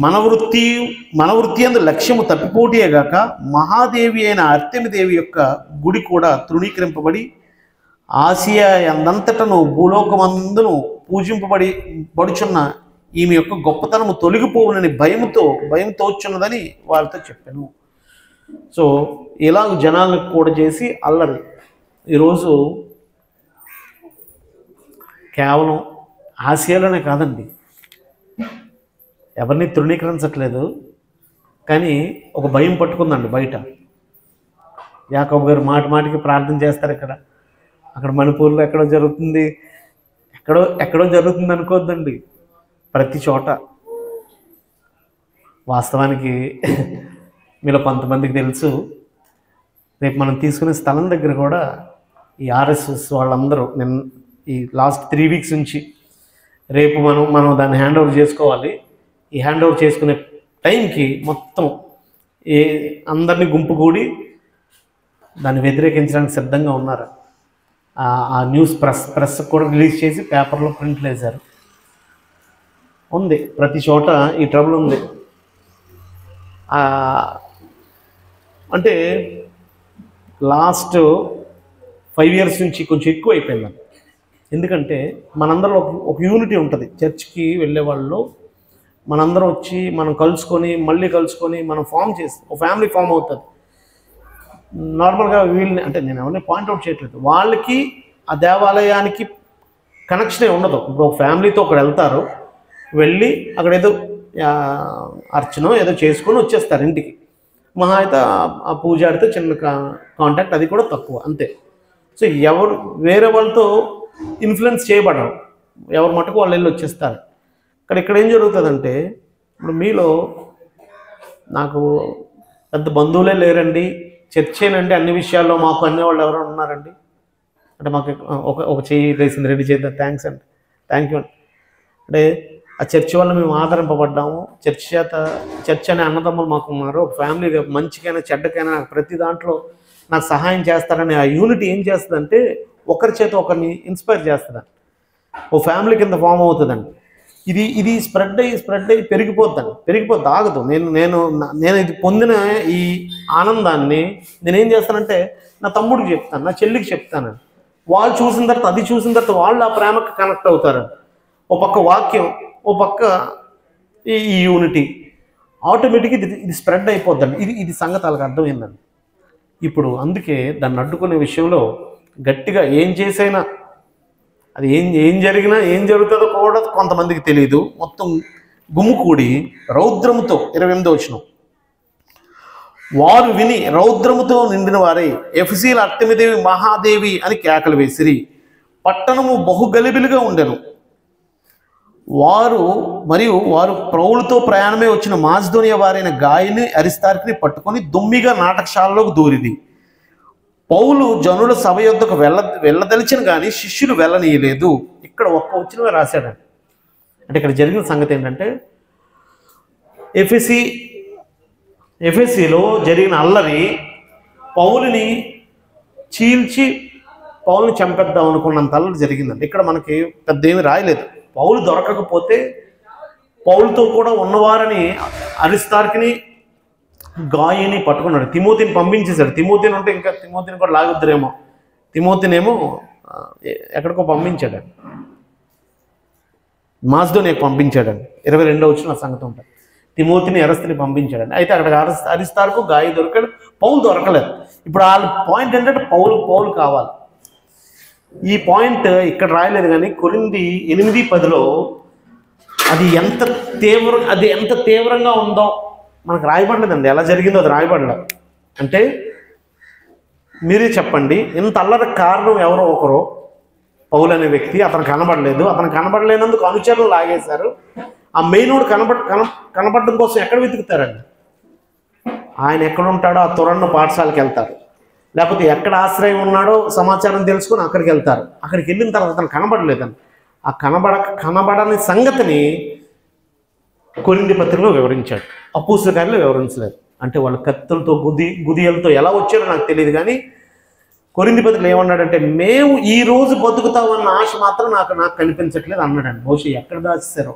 మన వృత్తి అందు లక్ష్యము తప్పిపోటీయేగాక మహాదేవి అయిన అర్తెమిదేవి యొక్క గుడి కూడా తృణీకరింపబడి ఆసియా అందంతటను భూలోకమందును బడుచున్న ఈమె యొక్క గొప్పతనము తొలగిపోవునని భయంతో వచ్చున్నదని వారితో చెప్పాను. సో ఇలా జనాలకు కూడా చేసి అల్లరి. ఈరోజు కేవలం ఆసియాలోనే కాదండి, ఎవరిని తృణీకరించట్లేదు, కానీ ఒక భయం పట్టుకుందండి బయట. యాకోబు గారు మాటికి ప్రార్థన చేస్తారు. అక్కడ మణిపూర్లో ఎక్కడో జరుగుతుంది, ఎక్కడో జరుగుతుంది అనుకోవద్దండి, ప్రతి చోట. వాస్తవానికి మీలో కొంతమందికి తెలుసు, రేపు మనం తీసుకునే స్థలం దగ్గర కూడా ఈ ఆర్ఎస్ఎస్ వాళ్ళందరూ ఈ లాస్ట్ 3 వీక్స్ నుంచి రేపు మనం దాన్ని హ్యాండ్ ఓవర్ చేసుకోవాలి. ఈ హ్యాండ్ ఓవర్ చేసుకునే టైంకి మొత్తం అందరినీ గుంపు కూడి దాన్ని వ్యతిరేకించడానికి సిద్ధంగా ఉన్నారు. ఆ న్యూస్ ప్రెస్ కూడా రిలీజ్ చేసి పేపర్లో ప్రింట్లు వేశారు. ఉంది, ప్రతి చోట ఈ ట్రబుల్ ఉంది. అంటే లాస్ట్ 5 ఇయర్స్ నుంచి కొంచెం ఎక్కువ అయిపోయింది. ఎందుకంటే మనందరం ఒక యూనిటీ ఉంటుంది. చర్చ్కి వెళ్ళే వాళ్ళు మనందరం వచ్చి మనం మళ్ళీ కలుసుకొని మనం ఫామ్ చేసి ఒక ఫ్యామిలీ ఫామ్ అవుతుంది. నార్మల్గా వీళ్ళని అంటే నేను ఎవరిని పాయింట్అవుట్ చేయట్లేదు, వాళ్ళకి ఆ దేవాలయానికి కనెక్షనే ఉండదు. ఇప్పుడు ఒక ఫ్యామిలీతో ఒకరు వెళ్తారు, వెళ్ళి అక్కడ ఏదో అర్చనో ఏదో చేసుకొని వచ్చేస్తారు ఇంటికి. మహా అయితే ఆ పూజారితో చిన్న కాంటాక్ట్, అది కూడా తక్కువ, అంతే. సో ఎవరు వేరే వాళ్ళతో ఇన్ఫ్లుయెన్స్ చేయబడరు, ఎవరు మటుకు వాళ్ళు వెళ్ళి వచ్చేస్తారు. ఇక్కడ ఏం జరుగుతుందంటే, ఇప్పుడు మీలో నాకు పెద్ద బంధువులే లేరండి, చర్చేనండి అన్ని విషయాల్లో మాకు అనేవాళ్ళు ఎవరు ఉన్నారండి అంటే మాకు ఒక చెయ్యి వేసింది, 2 చేద్దాం, థ్యాంక్స్ అండి, థ్యాంక్ యూ అండి. అంటే ఆ చర్చ్ వల్ల మేము ఆదరింపబడ్డాము, చర్చ్ అనే అన్నదమ్ములు మాకు ఉన్నారు, ఒక ఫ్యామిలీ మంచికైనా చెడ్డకైనా నాకు ప్రతి దాంట్లో నాకు సహాయం చేస్తారని ఆ యూనిటీ ఏం చేస్తుందంటే ఒకరి చేత ఒకరిని ఇన్స్పైర్ చేస్తుందండి, ఓ ఫ్యామిలీ కింద ఫామ్ అవుతుందండి. ఇది స్ప్రెడ్ అయ్యి పెరిగిపోద్ది, ఆగదు. నేను ఇది పొందిన ఈ ఆనందాన్ని నేనేం చేస్తానంటే నా తమ్ముడికి చెప్తాను, నా చెల్లికి చెప్తాను. వాళ్ళు చూసిన తర్వాత వాళ్ళు ఆ ప్రేమకు కనెక్ట్ అవుతారు. ఓ పక్క వాక్యం, ఓ పక్క ఈ యూనిటీ, ఆటోమేటిక్గా ఇది స్ప్రెడ్ అయిపోద్దండి. ఇది సంగతి వాళ్ళకి అర్థమైందండి. ఇప్పుడు అందుకే దాన్ని అడ్డుకునే విషయంలో గట్టిగా ఏం చేసైనా అది ఏం జరిగినా ఏం జరుగుతుందో కూడా కొంతమందికి తెలియదు. మొత్తం గుమ్ముకూడి రౌద్రముతో 28వ వచనం, వారు విని రౌద్రముతో నిండిన వారై ఎఫెసీల అర్తెమిదేవి మహాదేవి అని కేకలు వేసిరి. పట్టణము బహుగలిబిలిగా ఉండెను. వారు పౌలుతో ప్రయాణమే వచ్చిన మాసిదోనియా వారైన గాయిని అరిస్తార్కిని పట్టుకొని దుమ్మిగా నాటకశాలలోకి దూరిది. పౌలు జనుల సభ యొద్దకు వెళ్ళదలిచిన కానీ శిష్యులు వెళ్ళనీయలేదు. ఇక్కడ ఒక్క వచనమే రాశాడండి. అంటే ఇక్కడ జరిగిన సంగతి ఏంటంటే ఎఫెసీలో జరిగిన అల్లరి పౌలుని చీల్చి పౌలుని చంపేద్దాం అనుకున్నంత అల్లరి జరిగిందండి. ఇక్కడ మనకి పెద్ద ఏమి రాయలేదు. పౌలు దొరకకపోతే పౌలుతో కూడా ఉన్నవారని అరిస్తార్కిని గాయిని పట్టుకున్నాడు. తిమోతిని పంపించేశాడు. తిమోతిని ఉంటే ఇంకా తిమోతిని కూడా లాగొద్దురేమో, తిమోతినేమో ఎక్కడికో పంపించాడండి, మాసిదోనియాకు పంపించాడండి. 22వ వచనం సంగతి ఉంటుంది. తిమోతిని ఎరస్తిని పంపించాడండి. అయితే అక్కడ అరిస్తార్కు గాయి దొరికాడు, పౌలు దొరకలేదు. ఇప్పుడు వాళ్ళ పాయింట్ ఏంటంటే పౌలు కావాలి. ఈ పాయింట్ ఇక్కడ రాయలేదు కానీ కొరింథీ 8:10లో అది ఎంత తీవ్రంగా ఉందో మనకు రాయబడలేదండి. ఎలా జరిగిందో అది రాయబడలేదు. అంటే మీరే చెప్పండి, ఇంత అల్లరికి కారణం ఎవరో ఒకరు, పౌలు అనే వ్యక్తి. అతను కనబడలేనందుకు అనుచరులు లాగేశారు. ఆ మెయినోడు కనబడడం కోసం ఎక్కడ వెతుకుతారండి? ఆయన ఎక్కడ ఉంటాడో ఆ తురన్న పాఠశాలకు వెళ్తారు, లేకపోతే ఎక్కడ ఆశ్రయం ఉన్నాడో సమాచారం తెలుసుకొని అక్కడికి వెళ్తారు. అక్కడికి వెళ్ళిన తర్వాత అతను కనబడలేదని ఆ కనబడని సంగతిని కొరింథీ పత్రికలో వివరించాడు, అపోస్తలుల కార్యాల్లో వివరించలేదు. అంటే వాళ్ళు కత్తులతో గుదియలతో ఎలా వచ్చారో నాకు తెలియదు కానీ కొరింథీ పత్రికలో ఏమన్నాడంటే మేము ఈ రోజు బతుకుతామన్న ఆశ మాత్రం నాకు కనిపించట్లేదు అన్నాడండి. బహుశా ఎక్కడ దాచేశారో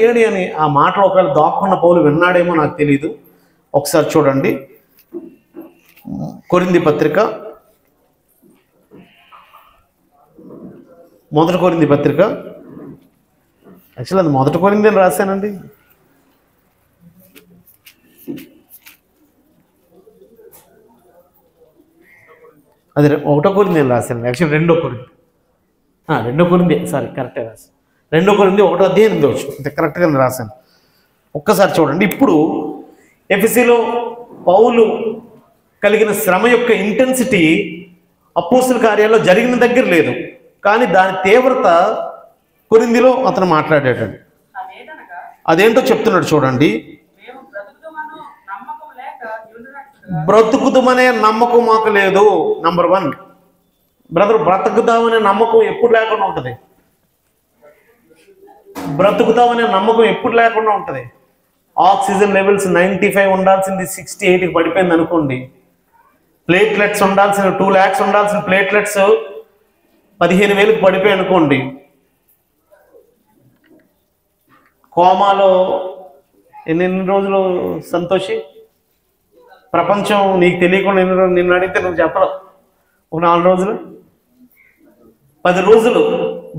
ఏడి అని ఆ మాటలు ఒకవేళ దాక్కున్న పౌలు విన్నాడేమో నాకు తెలియదు. ఒకసారి చూడండి, కొరింథీ పత్రిక 1 కొరింథీ పత్రిక, యాక్చువల్ అది 1 కొరింథీ అని రాశానండి. అది 1 కొరింథీ అని రాశాను. యాక్చువల్ 2 కొరింథీ సారీ కరెక్టే రాశాను. 2 కొరింథీ 1:8 అంతే కరెక్ట్గా రాశాను. ఒక్కసారి చూడండి. ఇప్పుడు ఎఫెసీలో పౌలు కలిగిన శ్రమ యొక్క ఇంటెన్సిటీ అపోస్తలుల కార్యాల్లో జరిగిన దగ్గర లేదు, కానీ దాని తీవ్రత కొరింథీలో అతను మాట్లాడేటండి. అదేంటో చెప్తున్నాడు చూడండి. బ్రతుకుదామనే నమ్మకం మాకు లేదు. నంబర్ 1 బ్రదర్, బ్రతుకుదామనే నమ్మకం ఎప్పుడు లేకుండా ఉంటుంది. ఆక్సిజన్ లెవెల్స్ 95 ఉండాల్సింది 68కి పడిపోయింది అనుకోండి. ప్లేట్లెట్స్ ఉండాల్సిన 2 lakhs ఉండాల్సిన ప్లేట్లెట్స్ 15,000కి పడిపోయి అనుకోండి. కోమాలో ఎన్ని రోజులు సంతోషి? ప్రపంచం నీకు తెలియకుండా ఎన్ని రోజులు? నిన్ను అడిగితే నువ్వు చెప్పరు. ఒక 4 రోజులు 10 రోజులు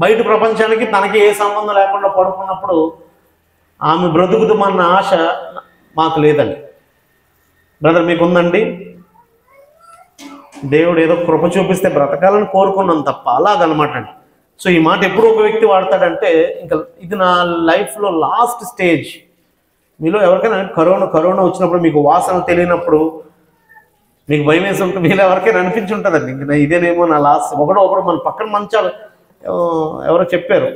బయట ప్రపంచానికి తనకి ఏ సంబంధం లేకుండా పడుకున్నప్పుడు ఆమె బ్రతుకుతామన్న ఆశ మాకు లేదండి. బ్రదర్ మీకుందండి? దేవుడు ఏదో కృప చూపిస్తే బ్రతకాలని కోరుకున్నాను తప్ప అలాగనమాట అండి. సో ఈ మాట ఎప్పుడు ఒక వ్యక్తి వాడతాడంటే ఇంకా ఇది నా లైఫ్లో లాస్ట్ స్టేజ్. మీలో ఎవరికైనా కరోనా వచ్చినప్పుడు మీకు వాసన తెలియనప్పుడు మీకు భయం వేసి ఉంటుంది, మీలో ఎవరికైనా అనిపించి ఉంటుందండి ఇంకా ఇదేనేమో నా లాస్ట్. ఒకడు మన పక్కన మంచాలు ఎవరో చెప్పారు,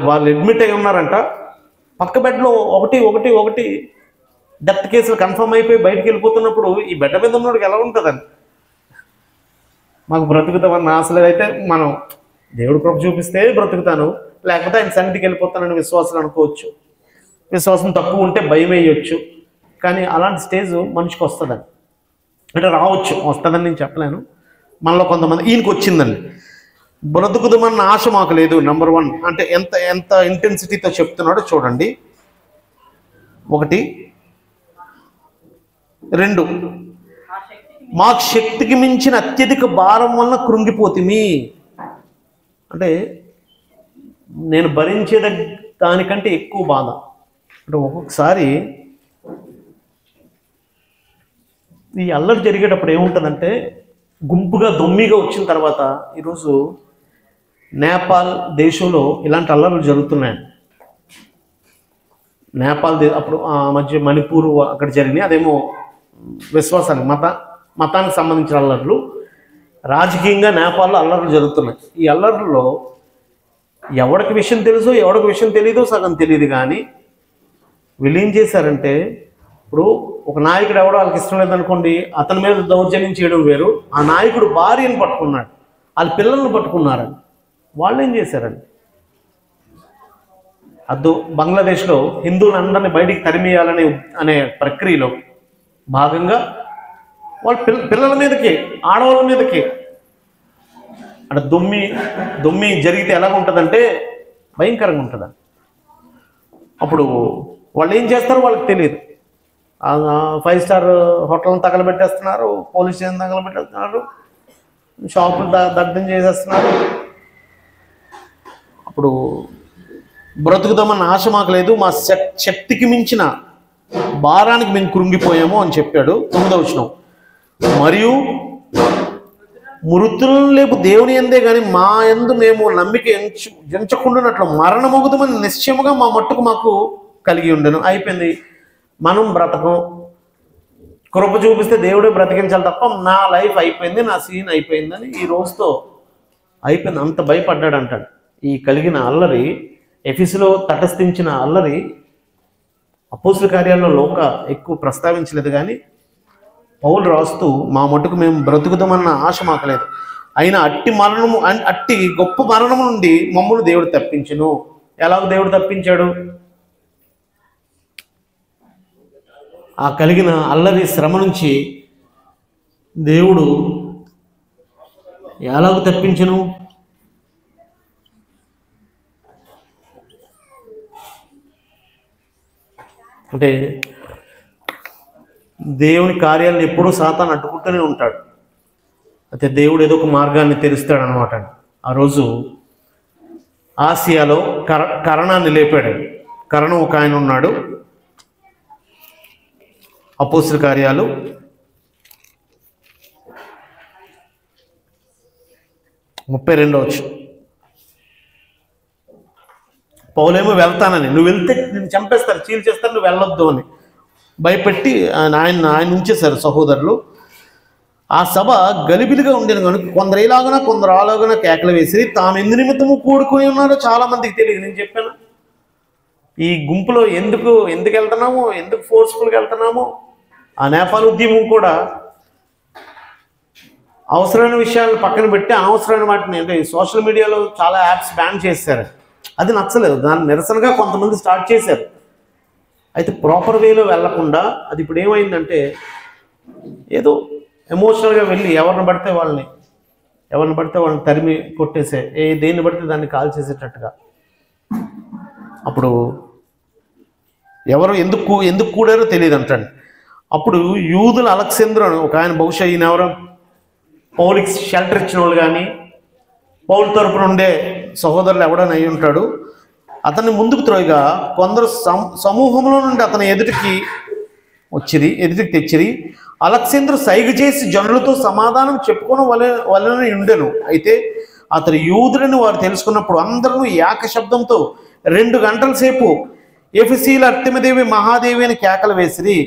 వాళ్ళు అడ్మిట్ అయి ఉన్నారంట. పక్క బెడ్లో ఒకటి డెత్ కేసులు కన్ఫర్మ్ అయిపోయి బయటికి వెళ్ళిపోతున్నప్పుడు ఈ బిడ్డ మీద ఉన్నోడికి ఎలా ఉంటుందని, మాకు బ్రతుకుతామన్న ఆశలు అయితే మనం దేవుడు కృప చూపిస్తే బ్రతుకుతాను, లేకపోతే ఆయన సన్నిధికి వెళ్ళిపోతానని విశ్వాసాలు అనుకోవచ్చు. విశ్వాసం తక్కువ ఉంటే భయం వేయొచ్చు. కానీ అలాంటి స్టేజ్ మనిషికి వస్తుందని, అంటే రావచ్చు, వస్తుందని నేను చెప్పలేను. మనలో కొంతమంది ఈయనకి వచ్చిందండి. బ్రతుకుదమన్న ఆశ మాకు లేదు. నెంబర్ 1 అంటే ఎంత ఎంత ఇంటెన్సిటీతో చెప్తున్నాడో చూడండి. 1, 2 మాకు శక్తికి మించిన అత్యధిక భారం వలన కృంగిపోతిమి. అంటే నేను భరించే దానికంటే ఎక్కువ బాధ. అంటే ఒక్కొక్కసారి ఈ అల్లరి జరిగేటప్పుడు ఏముంటుందంటే, గుంపుగా దొమ్మిగా వచ్చిన తర్వాత, ఈరోజు నేపాల్ దేశంలో ఇలాంటి అల్లర్లు జరుగుతున్నాయి. నేపాల్ అప్పుడు ఆ మధ్య మణిపూర్ అక్కడ జరిగినాయి. అదేమో విశ్వాసానికి మతానికి సంబంధించిన అల్లర్లు. రాజకీయంగా నేపాల్లో అల్లర్లు జరుగుతున్నాయి. ఈ అల్లర్లలో ఎవరికి విషయం తెలుసో ఎవరికి విషయం తెలియదో సగం తెలియదు. కానీ వీళ్ళు ఏం చేశారంటే, ఇప్పుడు ఒక నాయకుడు ఎవడో వాళ్ళకి ఇష్టం లేదనుకోండి, అతని మీద దౌర్జన్యం చేయడం వేరు. ఆ నాయకుడు భార్యను పట్టుకున్నాడు, వాళ్ళ పిల్లలను పట్టుకున్నారని వాళ్ళు ఏం చేశారండి, బంగ్లాదేశ్లో హిందువులందరినీ బయటికి తరిమేయాలనే అనే ప్రక్రియలో భాగంగా వాళ్ళ పిల్లల మీదకి, ఆడవాళ్ళ మీదకి అంటే దొమ్మి జరిగితే ఎలాగ ఉంటుందంటే భయంకరంగా ఉంటుందండి. అప్పుడు వాళ్ళు ఏం చేస్తారో వాళ్ళకి తెలియదు. 5 స్టార్ హోటల్ని తగలబెట్టేస్తున్నారు, పోలీస్ స్టేషన్ తగలబెట్టేస్తున్నారు, షాపులు దగ్ధం చేసేస్తున్నారు. అప్పుడు బ్రతుకుదామన్న ఆశ మాకు లేదు, మా శక్తికి మించిన భారానికి మేము కృంగిపోయాము అని చెప్పాడు. 9వ వచనం, మరియు మృతులను లేపు దేవుని ఎందే కానీ మా యందు మేము నమ్మిక ఎంచకుండానట్లు మరణమగుదమని నిశ్చయముగా మా మట్టుకు మాకు కలిగి ఉండను. అయిపోయింది, మనం బ్రతకం, కృప చూపిస్తే దేవుడే బ్రతికించాలి తప్ప నా లైఫ్ అయిపోయింది, నా సీన్ అయిపోయిందని ఈ రోజుతో అయిపోయింది. అంత భయపడ్డాడు అంటాడు. ఈ కలిగిన అల్లరి, ఎఫెసులో తటస్థించిన అల్లరి అపోస్తుల కార్యాల్లో ఎక్కువ ప్రస్తావించలేదు. కానీ పౌలు రాస్తూ మా మటుకు మేము బ్రతుకుదామన్న ఆశ మాకు లేదు, అయినా అట్టి గొప్ప మరణము నుండి మమ్మల్ని దేవుడు తప్పించును. ఎలాగో దేవుడు తప్పించాడు, ఆ కలిగిన అల్లరి శ్రమ నుంచి దేవుడు ఎలాగ తప్పించును. అంటే దేవుని కార్యాలను ఎప్పుడూ సాతాను అడ్డుకుంటూనే ఉంటాడు. అయితే దేవుడు ఏదో ఒక మార్గాన్ని తెరుస్తాడు అనమాట. ఆ రోజు ఆసియాలో కరణాన్ని లేపాడు. కరణం ఒక ఆయన ఉన్నాడు. అపోస్తుల కార్యాలు 32వ వచనం. పౌలేమో వెళ్తానని, నువ్వు వెళ్తే నేను చంపేస్తారు, చీల్ చేస్తారు, నువ్వు వెళ్ళొద్దు అని భయపెట్టి ఆయన ఉంచేశారు సహోదరులు. ఆ సభ గలిబిలిగా ఉండేది కనుక కొందరు ఇలాగున కొందరు అలాగున కేకలు వేసి తాము ఎందు నిమిత్తము కూడుకుని ఉన్నారో చాలా మందికి తెలియదు. నేను చెప్పాను, ఈ గుంపులో ఎందుకు వెళ్తున్నామో, ఎందుకు ఫోర్స్ఫుల్గా వెళ్తున్నామో. ఆ నేపాల్ ఉద్యమం కూడా అవసరమైన విషయాలను పక్కన పెట్టి అనవసరమైన వాటిని, అంటే సోషల్ మీడియాలో చాలా యాప్స్ బ్యాన్ చేశారు. అది నచ్చలేదు, దాన్ని నిరసనగా కొంతమంది స్టార్ట్ చేశారు. అయితే ప్రాపర్ వేలో వెళ్లకుండా అది ఇప్పుడు ఏమైందంటే, ఏదో ఎమోషనల్గా వెళ్ళి ఎవరిని పడితే వాళ్ళని తరిమి కొట్టేసే, దేన్ని పడితే దాన్ని కాల్ చేసేటట్టుగా. అప్పుడు ఎవరు ఎందుకు కూడారో తెలియదు అంటాడు. అప్పుడు యూదుల అలెగ్జాండర్ అని ఒక ఆయన, బహుశా ఈయన ఎవరో పౌలుకి షెల్టర్ ఇచ్చిన వాళ్ళు కానీ పౌలు తరపున ఉండే సహోదరులు ఎవడని అయి ఉంటాడు. అతన్ని ముందుకు త్రోయగా కొందరు సమూహంలో నుండి అతని ఎదుటికి తెచ్చిరి. అలెగ్జాండర్ సైగ చేసి జనులతో సమాధానం చెప్పుకోవడం వలన ఉండెను. అయితే అతడు యూదులని వారు తెలుసుకున్నప్పుడు అందరూ ఏక శబ్దంతో 2 గంటల సేపు ఎఫెసీల అర్తెమిదేవి మహాదేవి అని కేకలు వేసిరి.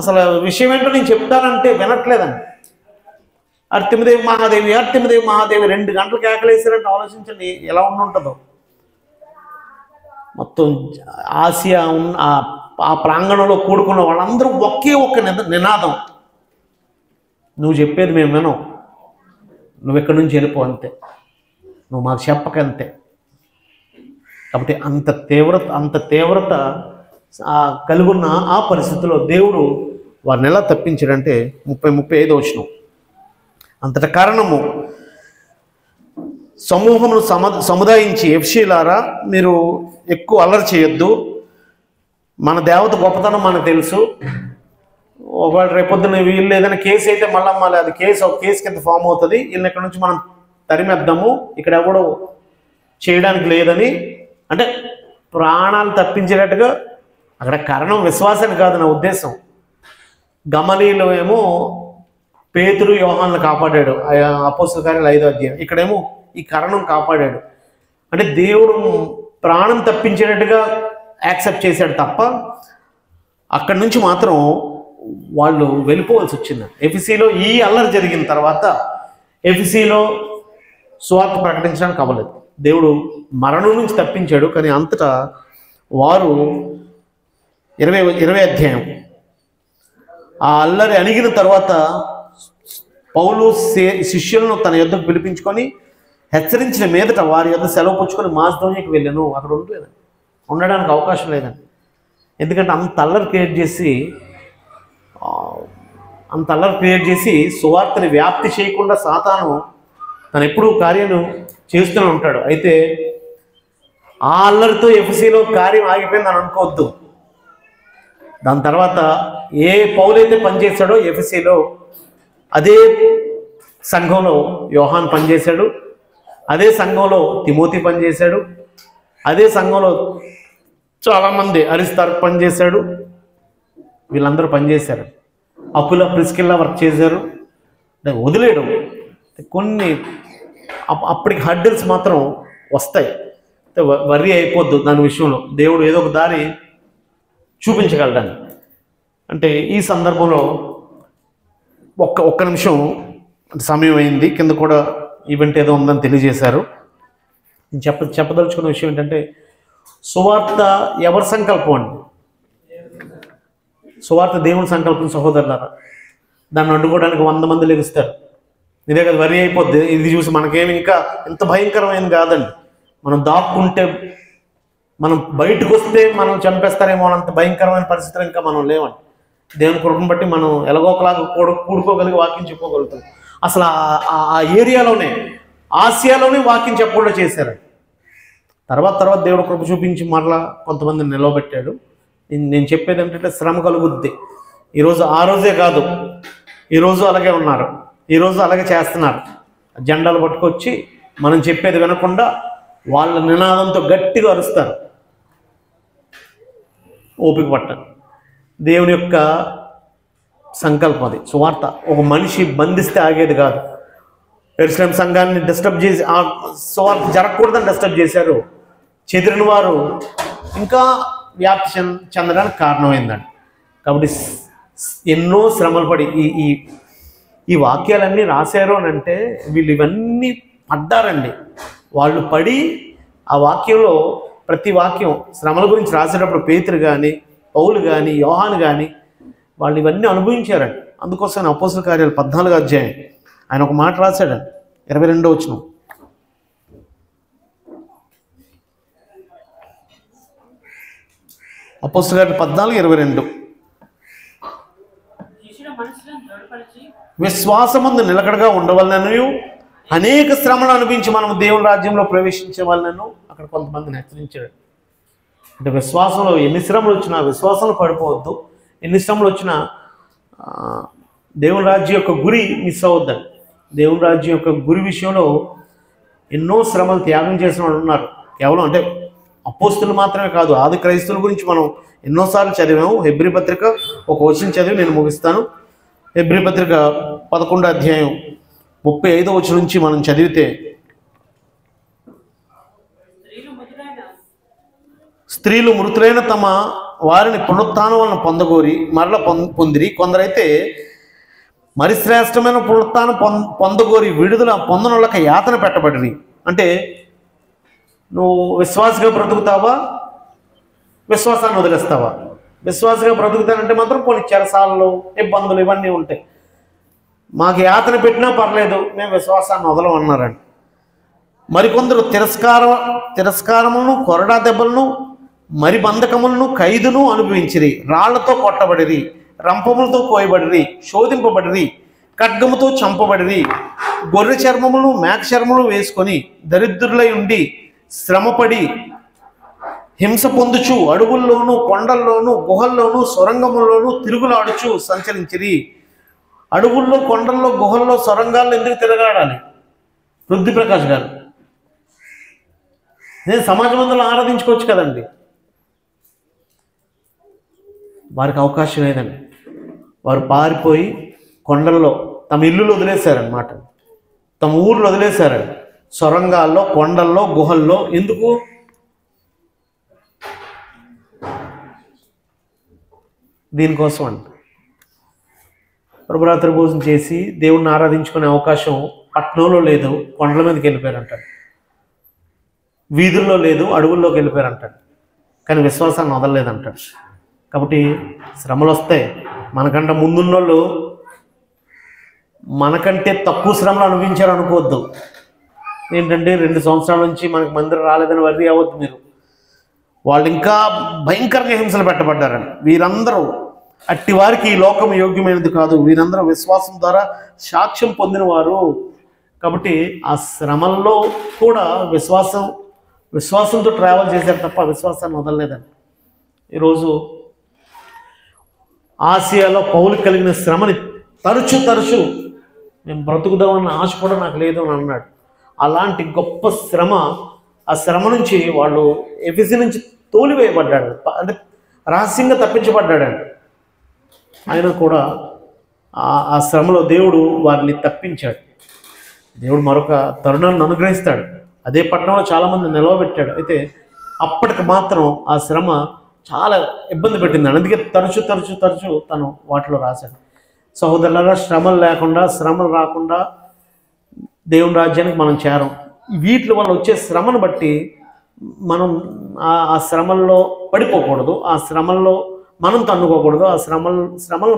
అసలు విషయం ఏంటో నేను చెప్తానంటే వినట్లేదండి. అర్తెమిదేవి మహాదేవి 2 గంటలు కేకలు వేసారంటే ఆలోచించండి ఎలా ఉంటుందో. మొత్తం ఆసియా ఉన్న ఆ ప్రాంగణంలో కూడుకున్న వాళ్ళందరూ ఒకే ఒక్క నినాదం, నువ్వు చెప్పేది మేము వినం, నువ్వు ఎక్కడి నుంచి వెళ్ళిపో అంతే, నువ్వు మాకు చెప్పకంతే. కాబట్టి అంత తీవ్రత కలుగున్న ఆ పరిస్థితిలో దేవుడు వారిని ఎలా తప్పించాడంటే 35 వచనం, అంతట కారణము సమూహమును సముదాయించి ఎఫ్సీలారా మీరు ఎక్కువ అల్లరి చేయొద్దు, మన దేవత గొప్పతనం మనకు తెలుసు, ఒకవేళ రేపొద్దున వీళ్ళు ఏదైనా కేసు అయితే మళ్ళీ అది కేసు కింద ఫామ్ అవుతుంది, వీళ్ళని ఇక్కడ నుంచి మనం తరిమేద్దాము, ఇక్కడ ఎవడో చేయడానికి లేదని, అంటే ప్రాణాలు తప్పించేటట్టుగా. అక్కడ కారణం విశ్వాసాన్ని కాదు నా ఉద్దేశం. గమలీలో ఏమో పేతురు యోహాన్లు కాపాడాడు, అపోస్తలుల కార్యాలు 5వ అధ్యాయం. ఇక్కడేమో ఈ కారణం కాపాడాడు. అంటే దేవుడు ప్రాణం తప్పించేటట్టుగా యాక్సెప్ట్ చేశాడు తప్ప అక్కడి నుంచి మాత్రం వాళ్ళు వెళ్ళిపోవాల్సి వచ్చింది. ఎఫెసీలో ఈ అల్లరి జరిగిన తర్వాత ఎఫెసీలో సువార్త ప్రకటించడానికి అవ్వలేదు. దేవుడు మరణం నుంచి తప్పించాడు. కానీ అంతటా వారు 20వ అధ్యాయం ఆ అల్లరి అణిగిన తర్వాత పౌలు శిష్యులను తన యొద్దకు పిలిపించుకొని హెచ్చరించిన మీదట వారి యొద్ద సెలవు పుచ్చుకొని మాసిదోనియాకి వెళ్ళాను. అక్కడ ఉండడానికి అవకాశం లేదండి. ఎందుకంటే అంత అల్లరి క్రియేట్ చేసి సువార్తని వ్యాప్తి చేయకుండా సాతాను తను ఎప్పుడూ కార్యాలు చేస్తూనే ఉంటాడు. అయితే ఆ అల్లరితో ఎఫెసీలో కార్యం ఆగిపోయిందని అనుకోవద్దు. దాని తర్వాత ఏ పౌలైతే పనిచేశాడో ఎఫెసీలో అదే సంఘంలో యోహాన్ పనిచేశాడు, అదే సంఘంలో తిమోతి పనిచేశాడు, అదే సంఘంలో చాలామంది అరిస్తార్కు పనిచేశాడు, వీళ్ళందరూ పనిచేశారు. అకుల ప్రిస్కిల్లా వర్క్ చేశారు. వదిలేయడం కొన్ని అప్పటికి హడ్డిల్స్ మాత్రం వస్తాయి. వర్రీ అయిపోద్దు దాని విషయంలో. దేవుడు ఏదో ఒక దారి చూపించగలడాన్ని. అంటే ఈ సందర్భంలో ఒక్క నిమిషం సమయం అయింది. కింద కూడా ఈవెంట్ ఏదో ఉందని తెలియజేశారు. నేను చెప్పదలుచుకున్న విషయం ఏంటంటే సువార్త ఎవరి సంకల్పం అండి? సువార్త దేవుని సంకల్పం సహోదరులారా. దాన్ని అడ్డుకోవడానికి 100 మంది లెగుస్తారు. ఇదే కదా వరి అయిపోద్ది. ఇది చూసి మనకేమి ఇంకా ఎంత భయంకరమైనది కాదండి. మనం దాక్కుంటే మనం బయటకు వస్తే మనం చంపేస్తారేమో అంత భయంకరమైన పరిస్థితులు ఇంకా మనం లేవండి. దేవుని కృపను బట్టి మనం ఎలాగోకలాగా కూడుకోగలిగి వాక్యం చెప్పుకోగలుగుతాం. అసలు ఆ ఏరియాలోనే ఆసియాలోనే వాక్యం చెప్పకుండా చేశారు. తర్వాత దేవుడు కృప చూపించి మరలా కొంతమందిని నిలవబెట్టాడు. నేను చెప్పేది ఏంటంటే శ్రమ కలుగుద్ది. ఈరోజు ఆ రోజే కాదు, ఈరోజు అలాగే ఉన్నారు, ఈరోజు అలాగే చేస్తున్నారు. జెండాలు పట్టుకొచ్చి మనం చెప్పేది వినకుండా వాళ్ళ నినాదంతో గట్టిగా అరుస్తారు. ఓపిక పట్టండి. దేవుని యొక్క సంకల్పం అది. సువార్త ఒక మనిషి బంధిస్తే ఆగేది కాదు. యెరూషలేం సంఘాన్ని డిస్టర్బ్ చేసి ఆ సువార్త జరగకూడదని డిస్టర్బ్ చేశారు. చెదిరిన వారు ఇంకా వ్యాప్తి చెందడానికి కారణమైందండి. కాబట్టి ఎన్నో శ్రమలు పడి ఈ వాక్యాలన్నీ రాశారు అని అంటే వీళ్ళు ఇవన్నీ పడ్డారండి. వాళ్ళు పడి ఆ వాక్యంలో ప్రతి వాక్యం శ్రమల గురించి రాసేటప్పుడు పేతురు కానీ పౌలు కానీ యోహాను కానీ వాళ్ళు ఇవన్నీ అనుభవించారండి. అందుకోసం అపోస్తలుల కార్యాలు 14వ అధ్యాయం ఆయన ఒక మాట రాశాడండి. 22వ వచనం. అపోస్తలుల కార్యాలు 14:22. విశ్వాసమందు నిలకడగా ఉండవలనను అనేక శ్రమలు అనుభవించి మనం దేవుని రాజ్యంలో ప్రవేశించే వాళ్ళను అక్కడ కొంతమందిని హెచ్చరించాడు. అంటే విశ్వాసంలో ఎన్ని శ్రమలు వచ్చినా విశ్వాసంలో పడిపోవద్దు. ఎన్ని శ్రమలు వచ్చినా దేవుని రాజ్యం యొక్క గురి మిస్ అవ్వద్దండి. దేవుని రాజ్యం యొక్క గురి విషయంలో ఎన్నో శ్రమలు త్యాగం చేసిన వాళ్ళు ఉన్నారు. కేవలం అంటే అపోస్తులు మాత్రమే కాదు, ఆది క్రైస్తవుల గురించి మనం ఎన్నోసార్లు చదివాము. హెబ్రీ పత్రిక ఒక వచనం చదివి నేను ముగిస్తాను. హెబ్రీ పత్రిక 11వ అధ్యాయం 35వ వచనం నుంచి మనం చదివితే, స్త్రీలు మృతులైన తమ వారిని పునరుత్థానం వలన పొందగోరి మరల పొందిరి. కొందరైతే మరి శ్రేష్టమైన పునరుత్థానం పొందగోరి విడుదల పొందనొళ్ళక యాతన పెట్టబడిరి. అంటే నువ్వు విశ్వాసగా బ్రతుకుతావా, విశ్వాసాన్ని వదిలేస్తావా? విశ్వాసంగా బ్రతుకుతానంటే మాత్రం కొన్ని చెరసాలలో ఇబ్బందులు ఇవన్నీ ఉంటాయి. మాకు యాతన పెట్టినా పర్లేదు, మేము విశ్వాసాన్ని వదలం అన్నారండి. మరికొందరు తిరస్కారములను, కొరడా దెబ్బలను, మరి బంధకములను, ఖైదును అనుభవించిరి. రాళ్లతో కొట్టబడిరి, రంపములతో కోయబడిరి, శోధింపబడిరి, ఖడ్గముతో చంపబడిరి. గొర్రె చర్మములు, మేక చర్మములు వేసుకొని దరిద్రులై ఉండి శ్రమపడి హింస పొందుచు అడవుల్లోనూ, కొండల్లోనూ, గుహల్లోనూ, సొరంగముల్లోనూ తిరుగులాడుచు సంచరించిరి. అడవుల్లో, కొండల్లో, గుహల్లో, సొరంగాల్లో ఎందుకు తిరగాడాలి? పృథ్వీ ప్రకాష్ గారు, నేను సమాజ మందిరంలో ఆరాధించుకోవచ్చు కదండి. వారికి అవకాశం లేదండి. వారు పారిపోయి కొండల్లో తమ ఇల్లులు వదిలేశారనమాట, తమ ఊర్లు వదిలేశారండి. సొరంగాల్లో, కొండల్లో, గుహల్లో. ఎందుకు? దీనికోసం అంట. ప్రభురాత్రి భోజనం చేసి దేవుణ్ణి ఆరాధించుకునే అవకాశం పట్టణంలో లేదు, కొండల మీదకి వెళ్ళిపోయారంటాడు. వీధుల్లో లేదు, అడవుల్లోకి వెళ్ళిపోయారంటాడు. కానీ విశ్వాసాన్ని వదలలేదంటాడు. కాబట్టి శ్రమలు వస్తాయి. మనకంటే ముందున్నోళ్ళు మనకంటే తక్కువ శ్రమలు అనుభవించారు అనుకోవద్దు. ఏంటంటే 2 సంవత్సరాల నుంచి మనకు మందిరం రాలేదని వర్రీ అవ్వద్దు మీరు. వాళ్ళు ఇంకా భయంకరంగా హింసలు పెట్టబడ్డారని. వీరందరూ అట్టి వారికి ఈ లోకం యోగ్యమైనది కాదు, వీరందరూ విశ్వాసం ద్వారా సాక్ష్యం పొందినవారు. కాబట్టి ఆ శ్రమల్లో కూడా విశ్వాసంతో ట్రావెల్ చేశారు తప్ప విశ్వాసాన్ని వదలలేదండి. ఈరోజు ఆసియాలో పౌలు కలిగిన శ్రమని తరచు మేము బ్రతుకుదామన్న ఆశ కూడా నాకు లేదు అని అన్నాడు. అలాంటి గొప్ప శ్రమ, ఆ శ్రమ నుంచి వాళ్ళు ఎఫెసీ నుంచి తోలివేయబడ్డాడు, అంటే రహస్యంగా తప్పించబడ్డాడండి. ఆయన కూడా ఆ శ్రమలో దేవుడు వారిని తప్పించాడు. దేవుడు మరొక తరుణాన్ని అనుగ్రహిస్తాడు. అదే పట్టణంలో చాలామంది నిలవబెట్టాడు. అయితే అప్పటికి మాత్రం ఆ శ్రమ చాలా ఇబ్బంది పెట్టిందండి. అందుకే తరచు తను వాటిలో రాశాడు. సహోదరులారా, శ్రమలు రాకుండా దేవుని రాజ్యానికి మనం చేరం. వీటి వల్ల వచ్చే శ్రమను బట్టి మనం ఆ శ్రమల్లో పడిపోకూడదు, ఆ శ్రమల్లో మనం తన్నుకోకూడదు, ఆ శ్రమలు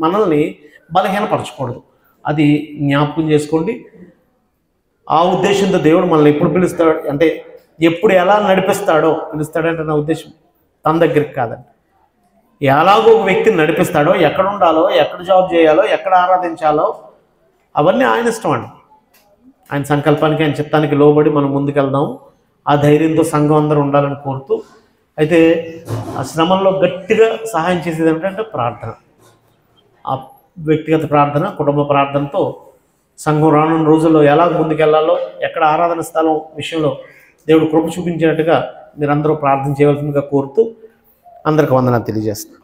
మనల్ని బలహీనపరచకూడదు. అది జ్ఞాపకం చేసుకోండి. ఆ ఉద్దేశంతో దేవుడు మనల్ని ఎప్పుడు పిలుస్తాడు అంటే ఎప్పుడు ఎలా పిలుస్తాడంటే నా ఉద్దేశం తన దగ్గరికి కాదండి. ఎలాగో ఒక వ్యక్తిని నడిపిస్తాడో, ఎక్కడ ఉండాలో, ఎక్కడ జాబ్ చేయాలో, ఎక్కడ ఆరాధించాలో అవన్నీ ఆయన ఇష్టం అండి. ఆయన సంకల్పానికి, ఆయన చిత్తానికి లోబడి మనం ముందుకెళ్దాం. ఆ ధైర్యంతో సంఘం అందరూ ఉండాలని కోరుతూ, అయితే ఆ శ్రమంలో గట్టిగా సహాయం చేసేది ఏంటంటే ప్రార్థన. ఆ వ్యక్తిగత ప్రార్థన, కుటుంబ ప్రార్థనతో సంఘం రానున్న రోజుల్లో ఎలా ముందుకెళ్లాలో, ఎక్కడ ఆరాధన స్థలం విషయంలో దేవుడు కృప చూపించినట్టుగా మీరందరూ ప్రార్థన చేయవలసిందిగా కోరుతూ అందరికీ వందనాలు తెలియజేస్తాను.